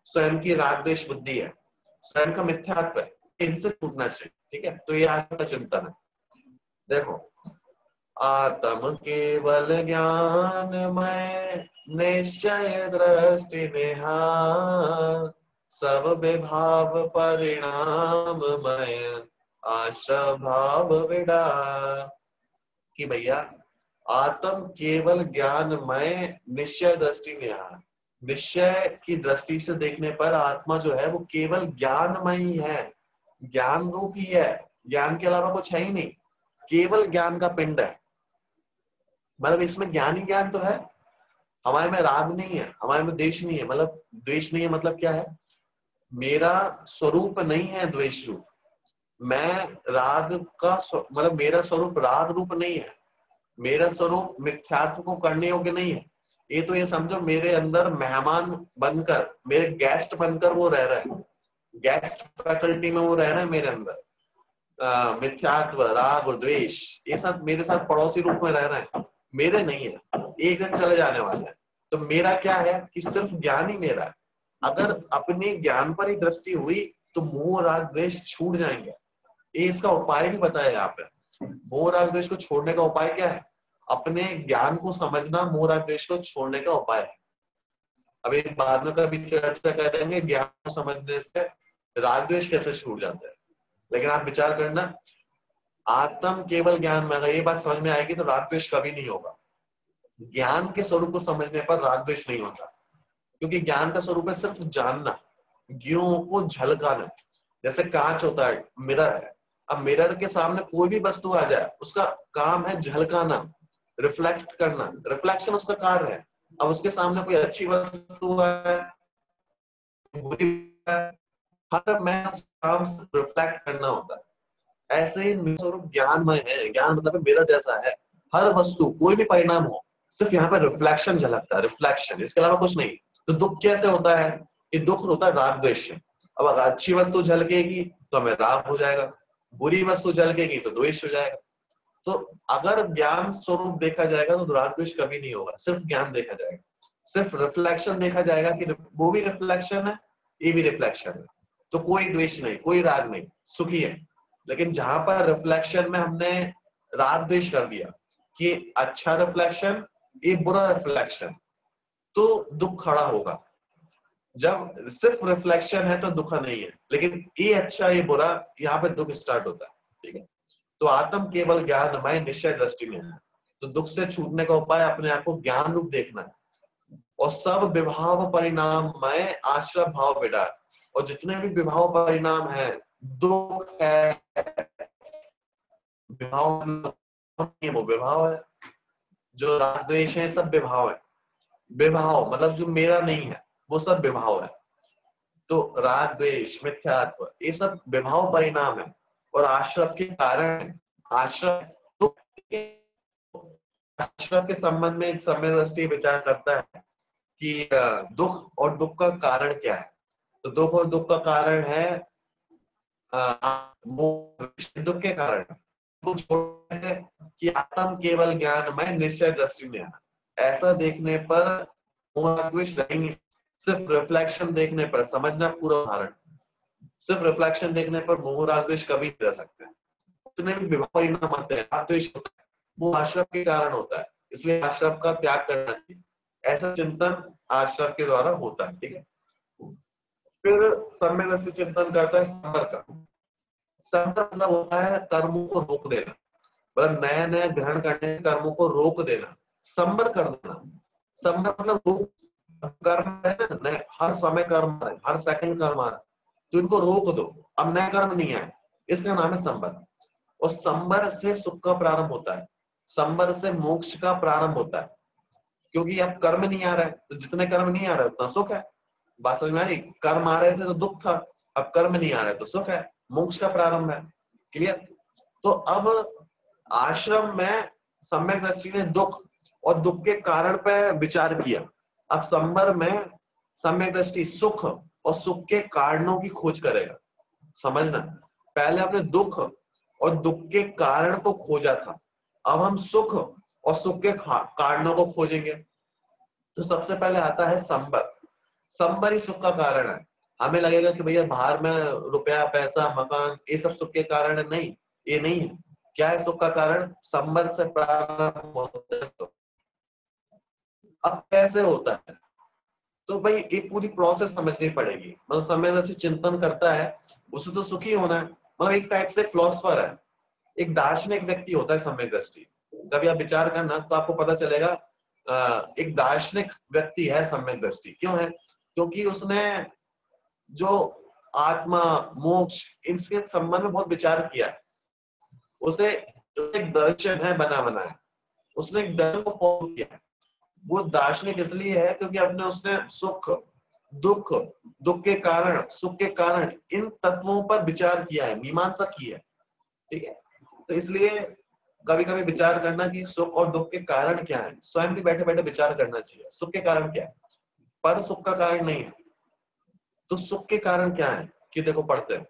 स्वयं की राग द्वेष बुद्धि है, स्वयं का मिथ्यात्व है, इनसे छूटना चाहिए, ठीक है। तो ये आत्म का चिंतन है। देखो, आत्म केवल ज्ञान में निश्चय दृष्टि निहार, सब विभाव परिणाम मय आश्रय भाव विडार। कि भैया आत्म केवल ज्ञानमय निश्चय दृष्टि निहार, निश्चय की दृष्टि से देखने पर आत्मा जो है वो केवल ज्ञानमय ही है, ज्ञान रूप ही है, ज्ञान के अलावा कुछ है ही नहीं, केवल ज्ञान का पिंड है। मतलब इसमें ज्ञान ही ज्ञान तो है, हमारे में राग नहीं है, हमारे में द्वेष नहीं है। मतलब द्वेष नहीं है मतलब क्या है, मेरा स्वरूप नहीं है द्वेष रूप, मैं राग का मतलब मेरा स्वरूप राग रूप नहीं है, मेरा स्वरूप मिथ्यात्व को करने योग्य नहीं है। ये तो ये समझो मेरे अंदर मेहमान बनकर, मेरे गेस्ट बनकर वो रह रहा है, गेस्ट फैकल्टी में वो रह रहा है मेरे अंदर। मिथ्यात्व, राग और द्वेष ये सब मेरे साथ पड़ोसी रूप में रह रहे हैं, मेरे नहीं है, एक दिन चले जाने वाले हैं। तो मेरा क्या है कि सिर्फ ज्ञान ही मेरा है। अगर अपने ज्ञान पर ही दृष्टि हुई तो मोह राग द्वेष छूट जाएंगे। ये इसका उपाय भी बताया यहाँ पे। मोह राग द्वेष को छोड़ने का उपाय क्या है, अपने ज्ञान को समझना मोह राग द्वेष को छोड़ने का उपाय है। अभी बाद में कभी चर्चा करेंगे ज्ञान को समझने से राग द्वेष कैसे छूट जाता है। लेकिन आप विचार करना, आत्म केवल ज्ञान में अगर ये बात समझ में आएगी तो राग द्वेष कभी नहीं होगा। ज्ञान के स्वरूप को समझने पर राग द्वेष नहीं होता, क्योंकि ज्ञान का स्वरूप है सिर्फ जानना, ज्ञों को झलकाना। जैसे कांच होता है, मिरर है, अब मिरर के सामने कोई भी वस्तु आ जाए उसका काम है झलकाना, रिफ्लेक्ट करना, रिफ्लेक्शन उसका कार्य है। अब उसके सामने कोई अच्छी वस्तु है, बुरी है, हर मैं उस काम से रिफ्लेक्ट करना होता है। ऐसे ही मेरा स्वरूप ज्ञानमय है, ज्ञान मतलब मेरा जैसा है, हर वस्तु कोई भी परिणाम हो सिर्फ यहाँ पर रिफ्लेक्शन झलकता है, रिफ्लेक्शन, इसके अलावा कुछ नहीं। तो दुख कैसे होता है, ये दुख होता है राग द्वेष से। अब अगर अच्छी वस्तु झलकेगी तो हमें राग हो जाएगा, बुरी वस्तु झलकेगी तो द्वेष हो जाएगा। तो अगर ज्ञान स्वरूप देखा जाएगा तो राग द्वेष कभी नहीं होगा, सिर्फ ज्ञान देखा जाएगा, सिर्फ रिफ्लेक्शन देखा जाएगा कि वो भी रिफ्लेक्शन है, ये भी रिफ्लेक्शन है, तो कोई द्वेष नहीं, कोई राग नहीं, सुखी है। लेकिन जहां पर रिफ्लेक्शन में हमने राग द्वेष कर दिया कि अच्छा रिफ्लेक्शन, ये बुरा रिफ्लेक्शन, तो दुख खड़ा होगा। जब सिर्फ रिफ्लेक्शन है तो दुख नहीं है, लेकिन ये अच्छा ये बुरा, यहाँ पे दुख स्टार्ट होता है, ठीक है। तो आत्म केवल ज्ञानमय निश्चय दृष्टि में है। तो दुख से छूटने का उपाय अपने आप को ज्ञान रूप देखना है, और सब विभाव परिणाम में आश्रय भाव विड़ा। और जितने भी विभाव परिणाम है, दुख है, विभाव वो विभाव है, जो राग द्वेष है सब विभाव है। विभाव मतलब जो मेरा नहीं है वो सब विभाव है। तो राग द्वेष मिथ्यात्व ये सब विभाव परिणाम है और आश्रम के कारण है। आश्रम तो आश्रम के संबंध में एक समय दृष्टि विचार करता है कि दुख और दुख का कारण क्या है। तो दुख और दुख का कारण है दुख के कारण तो छोड़ने से कि आत्म केवल ज्ञान में निश्चय दृष्टि में आना। ऐसा देखने पर सिर्फ रिफ्लेक्शन देखने पर समझना पूरा उदाहरण, सिर्फ रिफ्लेक्शन देखने पर मोह राग द्वेष कभी नहीं रह सकते। उतने भी विभाव परिणाम आते हैं, राग द्वेष होता है, वो आश्रम के कारण होता है, इसलिए आश्रम का त्याग करना चाहिए। ऐसा चिंतन आश्रम के द्वारा होता है। ठीक है, फिर सम्मेलन से चिंतन करता है संवर का। संवर मतलब होता है कर्मों को रोक देना, मतलब नया नया ग्रहण करने के कर्मों को रोक देना, संवर कर देना। संवर मतलब कर्म है ना, हर समय कर्म है, हर सेकंड कर्म आ रहा है, तो इनको रोक दो, अब नया कर्म नहीं आए, इसका नाम है संवर। और संवर से सुख का प्रारंभ होता है, संवर से मोक्ष का प्रारंभ होता है, क्योंकि अब कर्म नहीं आ रहा है, तो जितने कर्म नहीं आ रहे उतना सुख है। बात समझ में आ रही? कर्म आ रहे थे तो दुख था, अब कर्म नहीं आ रहे तो सुख है, मोक्ष का प्रारंभ है। क्लियर? तो अब आश्रम में सम्यक दृष्टि ने दुख और दुख के कारण पे विचार किया। अब संवर में सम्यक दृष्टि सुख और सुख के कारणों की खोज करेगा। समझना, पहले आपने दुख और दुख के कारण को खोजा था, अब हम सुख और सुख के कारणों को खोजेंगे। तो सबसे पहले आता है संवर। संवर ही सुख का कारण है। हमें लगेगा कि भैया बाहर में रुपया पैसा मकान ये सब सुख के कारण है, नहीं, ये नहीं है। क्या है सुख का कारण? संवर से प्रारंभ होता है सुख। अब कैसे होता है? तो भाई एक पूरी प्रोसेस समझनी पड़ेगी। मतलब समय से चिंतन करता है, उसे तो सुखी होना है, मतलब एक टाइप से फिलोसफर है, एक दार्शनिक व्यक्ति होता है सम्यक दृष्टि। कभी आप विचार करना तो आपको पता चलेगा एक दार्शनिक व्यक्ति है सम्यक दृष्टि। क्यों है? क्योंकि उसने जो आत्मा मोक्ष इनके संबंध में बहुत विचार किया है। उसे एक दर्शन है बना बनाया, उसने एक दर्शन को फॉलो किया है। वो दार्शनिक इसलिए है क्योंकि अपने उसने सुख दुख दुख के कारण सुख के कारण इन तत्वों पर विचार किया है, मीमांसा की है। ठीक है, तो इसलिए कभी कभी विचार करना कि सुख और दुख के कारण क्या है, स्वयं भी बैठे बैठे विचार करना चाहिए। सुख के कारण क्या है, पर सुख का कारण नहीं है। तो सुख के कारण क्या है कि देखो पढ़ते हैं,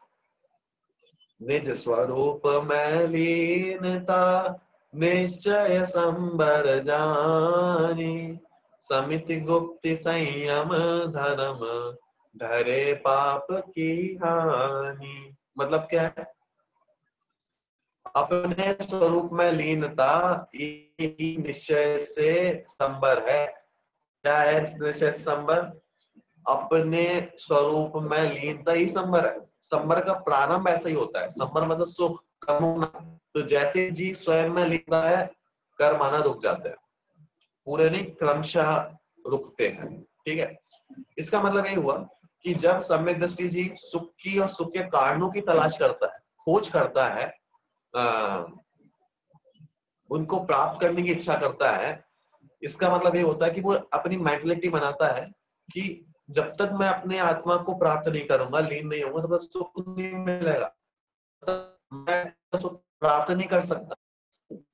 निज स्वरूप में लीनता निश्चय संबर जानी, समिति गुप्त संयम धर्म धरे पाप की हानि। मतलब क्या है? अपने स्वरूप में लीनता ही निश्चय से संबर है। क्या है निश्चय से संबर? अपने स्वरूप में लीनता ही संबर है। संबर का प्रारंभ ऐसा ही होता है। संबर मतलब सुख कर्म होना। तो जैसे जीव स्वयं में लीनता है, कर्म आना रुक जाते हैं, पूरे नहीं क्रमशः रुकते हैं। ठीक है, इसका मतलब ये हुआ कि जब सम्यक दृष्टि जीव सुख की और सुख के कारणों की तलाश करता है, खोज करता है, उनको प्राप्त करने की इच्छा करता है, इसका मतलब ये होता है कि वो अपनी मेंटलिटी बनाता है कि जब तक मैं अपने आत्मा को प्राप्त नहीं करूंगा, लीन नहीं होगा, तब तक सुख नहीं मिलेगा, मैं सुख प्राप्त नहीं कर सकता।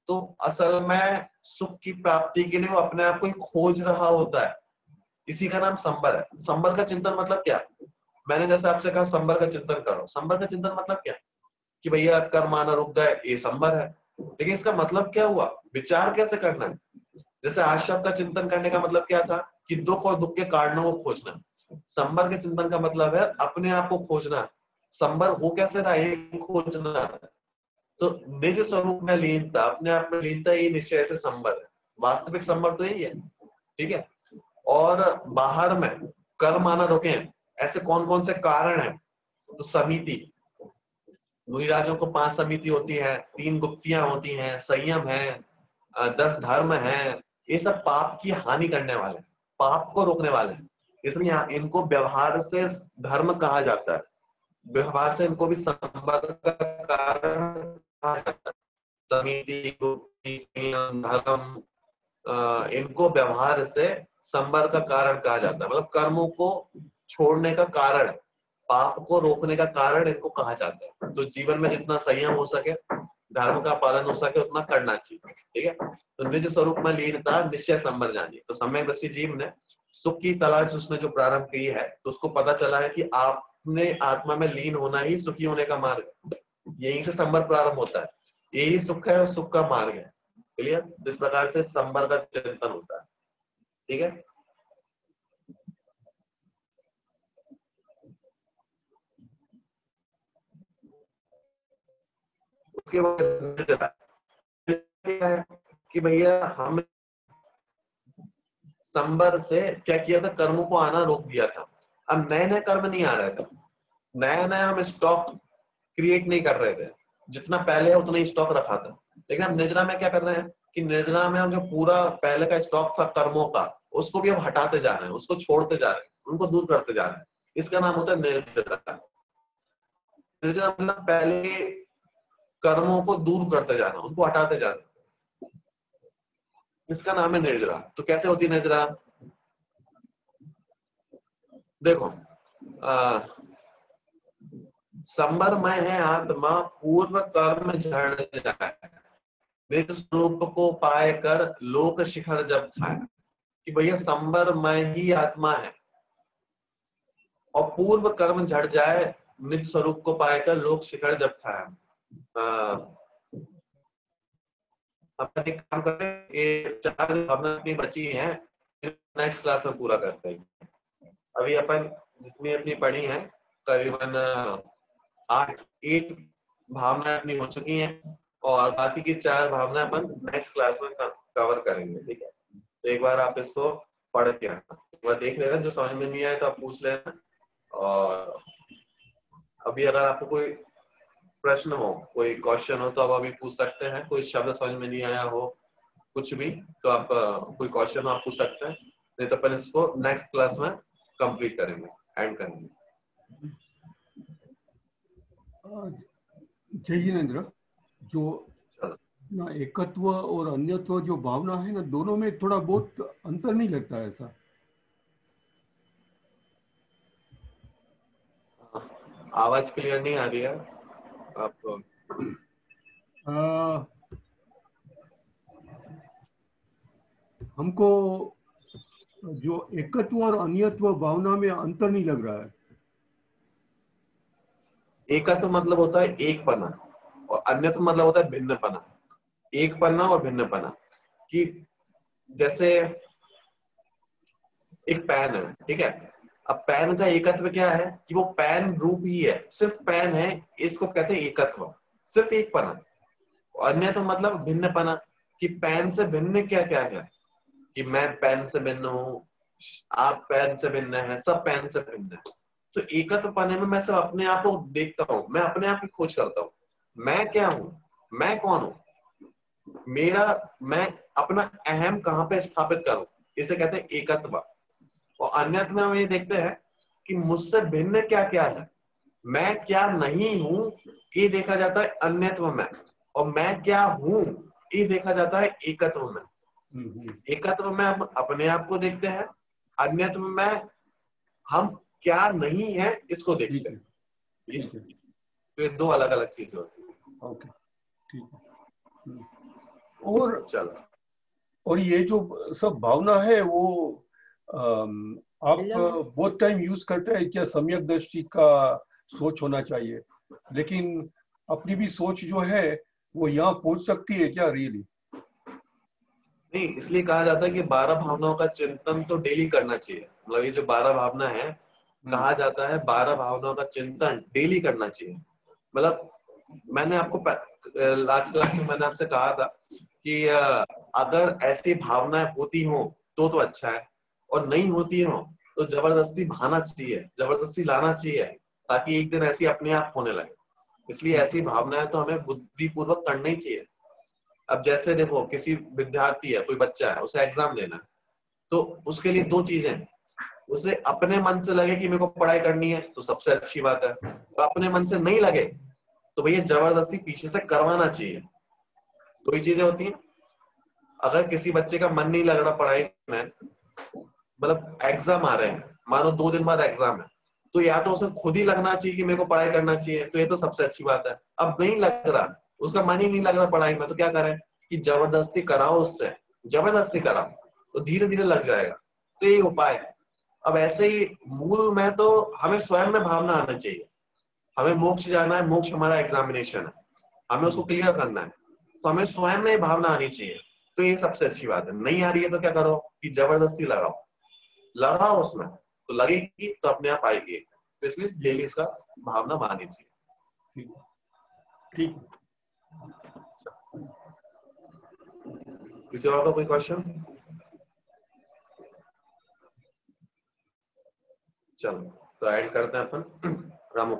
तो असल में सुख की प्राप्ति के लिए वो अपने आप को ही खोज रहा होता है। इसी का नाम संबर है। संबर का चिंतन मतलब क्या? मैंने जैसे आपसे कहा संबर का चिंतन करो। संबर का चिंतन मतलब क्या? कि भैया कर्म आना रुक गए, ये संबर है। लेकिन इसका मतलब क्या हुआ? विचार कैसे करना है? जैसे आश्रम का चिंतन करने का मतलब क्या था कि दुख और दुख के कारणों को खोजना। संबर के चिंतन का मतलब है अपने आप को खोजना। संबर हो कैसे रहा है, खोजना। तो निज स्वरूप में लीनता, अपने आप में लीनता, ये निश्चय से संबर है। वास्तविक संबर तो यही है। ठीक है, और बाहर में कर्म आना रोके ऐसे कौन कौन से कारण है? तो समिति, मुनिराजों को 5 समिति होती है, 3 गुप्तियां होती हैं, संयम है, 10 धर्म है। ये सब पाप की हानि करने वाले हैं, पाप को रोकने वाले हैं, इसलिए इनको व्यवहार से धर्म कहा जाता है। व्यवहार से इनको भी संपर्क का कारण कहा जाता है। समिति गुप्ति संयम धर्म, इनको व्यवहार से संबर का कारण कहा जाता है, मतलब कर्मों को छोड़ने का कारण है। पाप को रोकने का कारण इनको कहा जाता है। तो जीवन में जितना संयम हो सके, धर्म का पालन हो सके, उतना करना चाहिए। ठीक है, तो निज स्वरूप में लीनता निश्चय संवर जानी। तो सम्यक जीव ने सुख की तलाश उसने जो प्रारंभ की है, तो उसको पता चला है कि आपने आत्मा में लीन होना ही सुखी होने का मार्ग है। यहीं से संवर प्रारंभ होता है, यही सुख है और सुख का मार्ग है। क्लियर? इस प्रकार से संवर का चिंतन होता है। ठीक है, उसके बाद कि भैया हम संबर से क्या किया था, कर्मों को आना रोक दिया था। अब नए नए कर्म नहीं आ रहे थे, नया नया हम स्टॉक क्रिएट नहीं कर रहे थे, जितना पहले है उतना ही स्टॉक रखा था। लेकिन हम निर्जरा में क्या कर रहे हैं कि निर्जरा में हम जो पूरा पहले का स्टॉक था कर्मों का, उसको भी हम हटाते जा रहे हैं, उसको छोड़ते जा रहे हैं, उनको दूर करते जा रहे हैं। इसका नाम होता है निर्जरा। निर्जरा मतलब पहले कर्मों को दूर करते जाना, उनको हटाते जाना, इसका नाम है निर्जरा। तो कैसे होती है निर्जरा? देखो, संबरमय है आत्मा, पूर्व कर्म झड़ जाए, निज स्वरूप को पाए कर लोक शिखर जब खाए। कि भैया संबरमय ही आत्मा है और पूर्व कर्म झड़ जाए, निज स्वरूप को पाए कर लोक शिखर जब खाए। अपन एक काम करते हैं, ये 4 भावना अपनी बची हैं, नेक्स्ट क्लास में पूरा करते हैं। अभी अपन जितनी अपनी पढ़ी है करीबन 8 भावनाएं अपनी हो चुकी हैं, और बाकी की 4 भावनाएं अपन नेक्स्ट क्लास में कवर करेंगे। ठीक है, तो एक बार आप इसको पढ़ के आना, एक बार देख लेना, जो समझ में नहीं आए तो आप पूछ लेना। और अभी अगर आपको कोई प्रश्न हो, कोई क्वेश्चन हो, तो आप अभी पूछ सकते हैं। कोई शब्द समझ में नहीं आया हो, कुछ भी, तो आप कोई क्वेश्चन आप पूछ सकते हैं, नहीं तो अपन इसको नेक्स्ट क्लास में कंप्लीट करेंगे, एंड करेंगे। जय जिनेन्द्र, जो ना एकत्व और अन्यत्व जो भावना है ना, दोनों में थोड़ा बहुत अंतर नहीं लगता है ऐसा? आवाज क्लियर नहीं आ रही है आपको? हमको जो एकत्व और अन्यत्व भावना में अंतर नहीं लग रहा है। एकत्व मतलब होता है एक पना, और अन्यत्व मतलब होता है भिन्न पना। एक पन्ना और भिन्न पना, कि जैसे एक पेन है, ठीक है, अब पेन का एकत्व क्या है कि वो पेन रूप ही है, सिर्फ पेन है, इसको कहते हैं एकत्व, सिर्फ एक पना। अन्यत्व मतलब भिन्न पना, कि पेन से भिन्न क्या क्या है, कि मैं पेन से भिन्न हूँ, आप पेन से भिन्न है, सब पेन से भिन्न है। तो एकत्व पाने में मैं सब अपने आप को देखता हूँ, मैं अपने आप की खोज करता हूँ, मैं क्या हूँ, मैं कौन हूँ, मेरा मैं अपना अहम कहाँ पे स्थापित करूं, इसे कहते हैं एकत्व। और अन्यत्व में हम ये देखते हैं कि मुझसे भिन्न क्या क्या है, मैं क्या नहीं हूं, ये देखा जाता है अन्यत्व में, और मैं क्या हूं ये देखा जाता है एकत्व में। एकत्व में हम अपने आप को देखते हैं, अन्यत्व में हम क्या नहीं है इसको देखते हैं। ठीक है, तो ये 2 अलग अलग चीजें होती है। ओके, ठीक है। और चलो, और ये जो सब भावना है वो आप बहुत टाइम यूज करते हैं क्या? सम्यक दृष्टि का सोच होना चाहिए, लेकिन अपनी भी सोच जो है वो यहाँ पहुंच सकती है क्या रियली? नहीं, इसलिए कहा जाता है कि 12 भावनाओं का चिंतन तो डेली करना चाहिए। मतलब ये जो 12 भावना है, कहा जाता है 12 भावनाओं का चिंतन डेली करना चाहिए। मतलब मैंने आपको लास्ट क्लास में मैंने आपसे कहा था कि अगर ऐसी भावनाएं होती हो तो अच्छा है, और नहीं होती हो तो जबरदस्ती भाना चाहिए, जबरदस्ती लाना चाहिए, ताकि एक दिन ऐसी अपने आप होने लगे। इसलिए ऐसी भावनाएं तो हमें बुद्धिपूर्वक करना ही चाहिए। अब जैसे देखो, किसी विद्यार्थी है, कोई बच्चा है, उसे एग्जाम देना है, तो उसके लिए 2 चीजें हैं। उसे अपने मन से लगे कि मेरे को पढ़ाई करनी है तो सबसे अच्छी बात है, तो अपने मन से नहीं लगे तो भैया जबरदस्ती पीछे से करवाना चाहिए। 2 ही चीजें होती हैं। अगर किसी बच्चे का मन नहीं लग रहा पढ़ाई में, मतलब एग्जाम आ रहे हैं, मानो 2 दिन बाद एग्जाम है, तो या तो उसे खुद ही लगना चाहिए कि मेरे को पढ़ाई करना चाहिए, तो ये तो सबसे अच्छी बात है। अब नहीं लग रहा, उसका मन ही नहीं लग रहा पढ़ाई में, तो क्या करें कि जबरदस्ती कराओ उससे, जबरदस्ती कराओ तो धीरे धीरे लग जाएगा। तो ये उपाय है। अब ऐसे ही मूल में तो हमें स्वयं में भावना आना चाहिए। हमें मोक्ष जाना है, मोक्ष हमारा एग्जामिनेशन है, हमें उसको क्लियर करना है, तो हमें स्वयं में भावना आनी चाहिए। तो ये सबसे अच्छी बात है। नहीं आ रही है तो क्या करो कि जबरदस्ती लगाओ, लगाओ उसमें, तो लगेगी तो अपने आप आएगी। तो इसलिए डेली इसका भावना माननी चाहिए। ठीक। किसी और का कोई क्वेश्चन? चलो तो ऐड करते हैं अपन रामो।